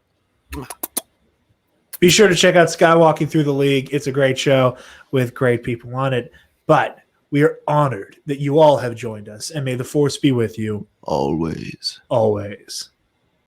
Be sure to check out Skywalking Through the League. It's a great show with great people on it. But we are honored that you all have joined us, and may the Force be with you. Always. Always.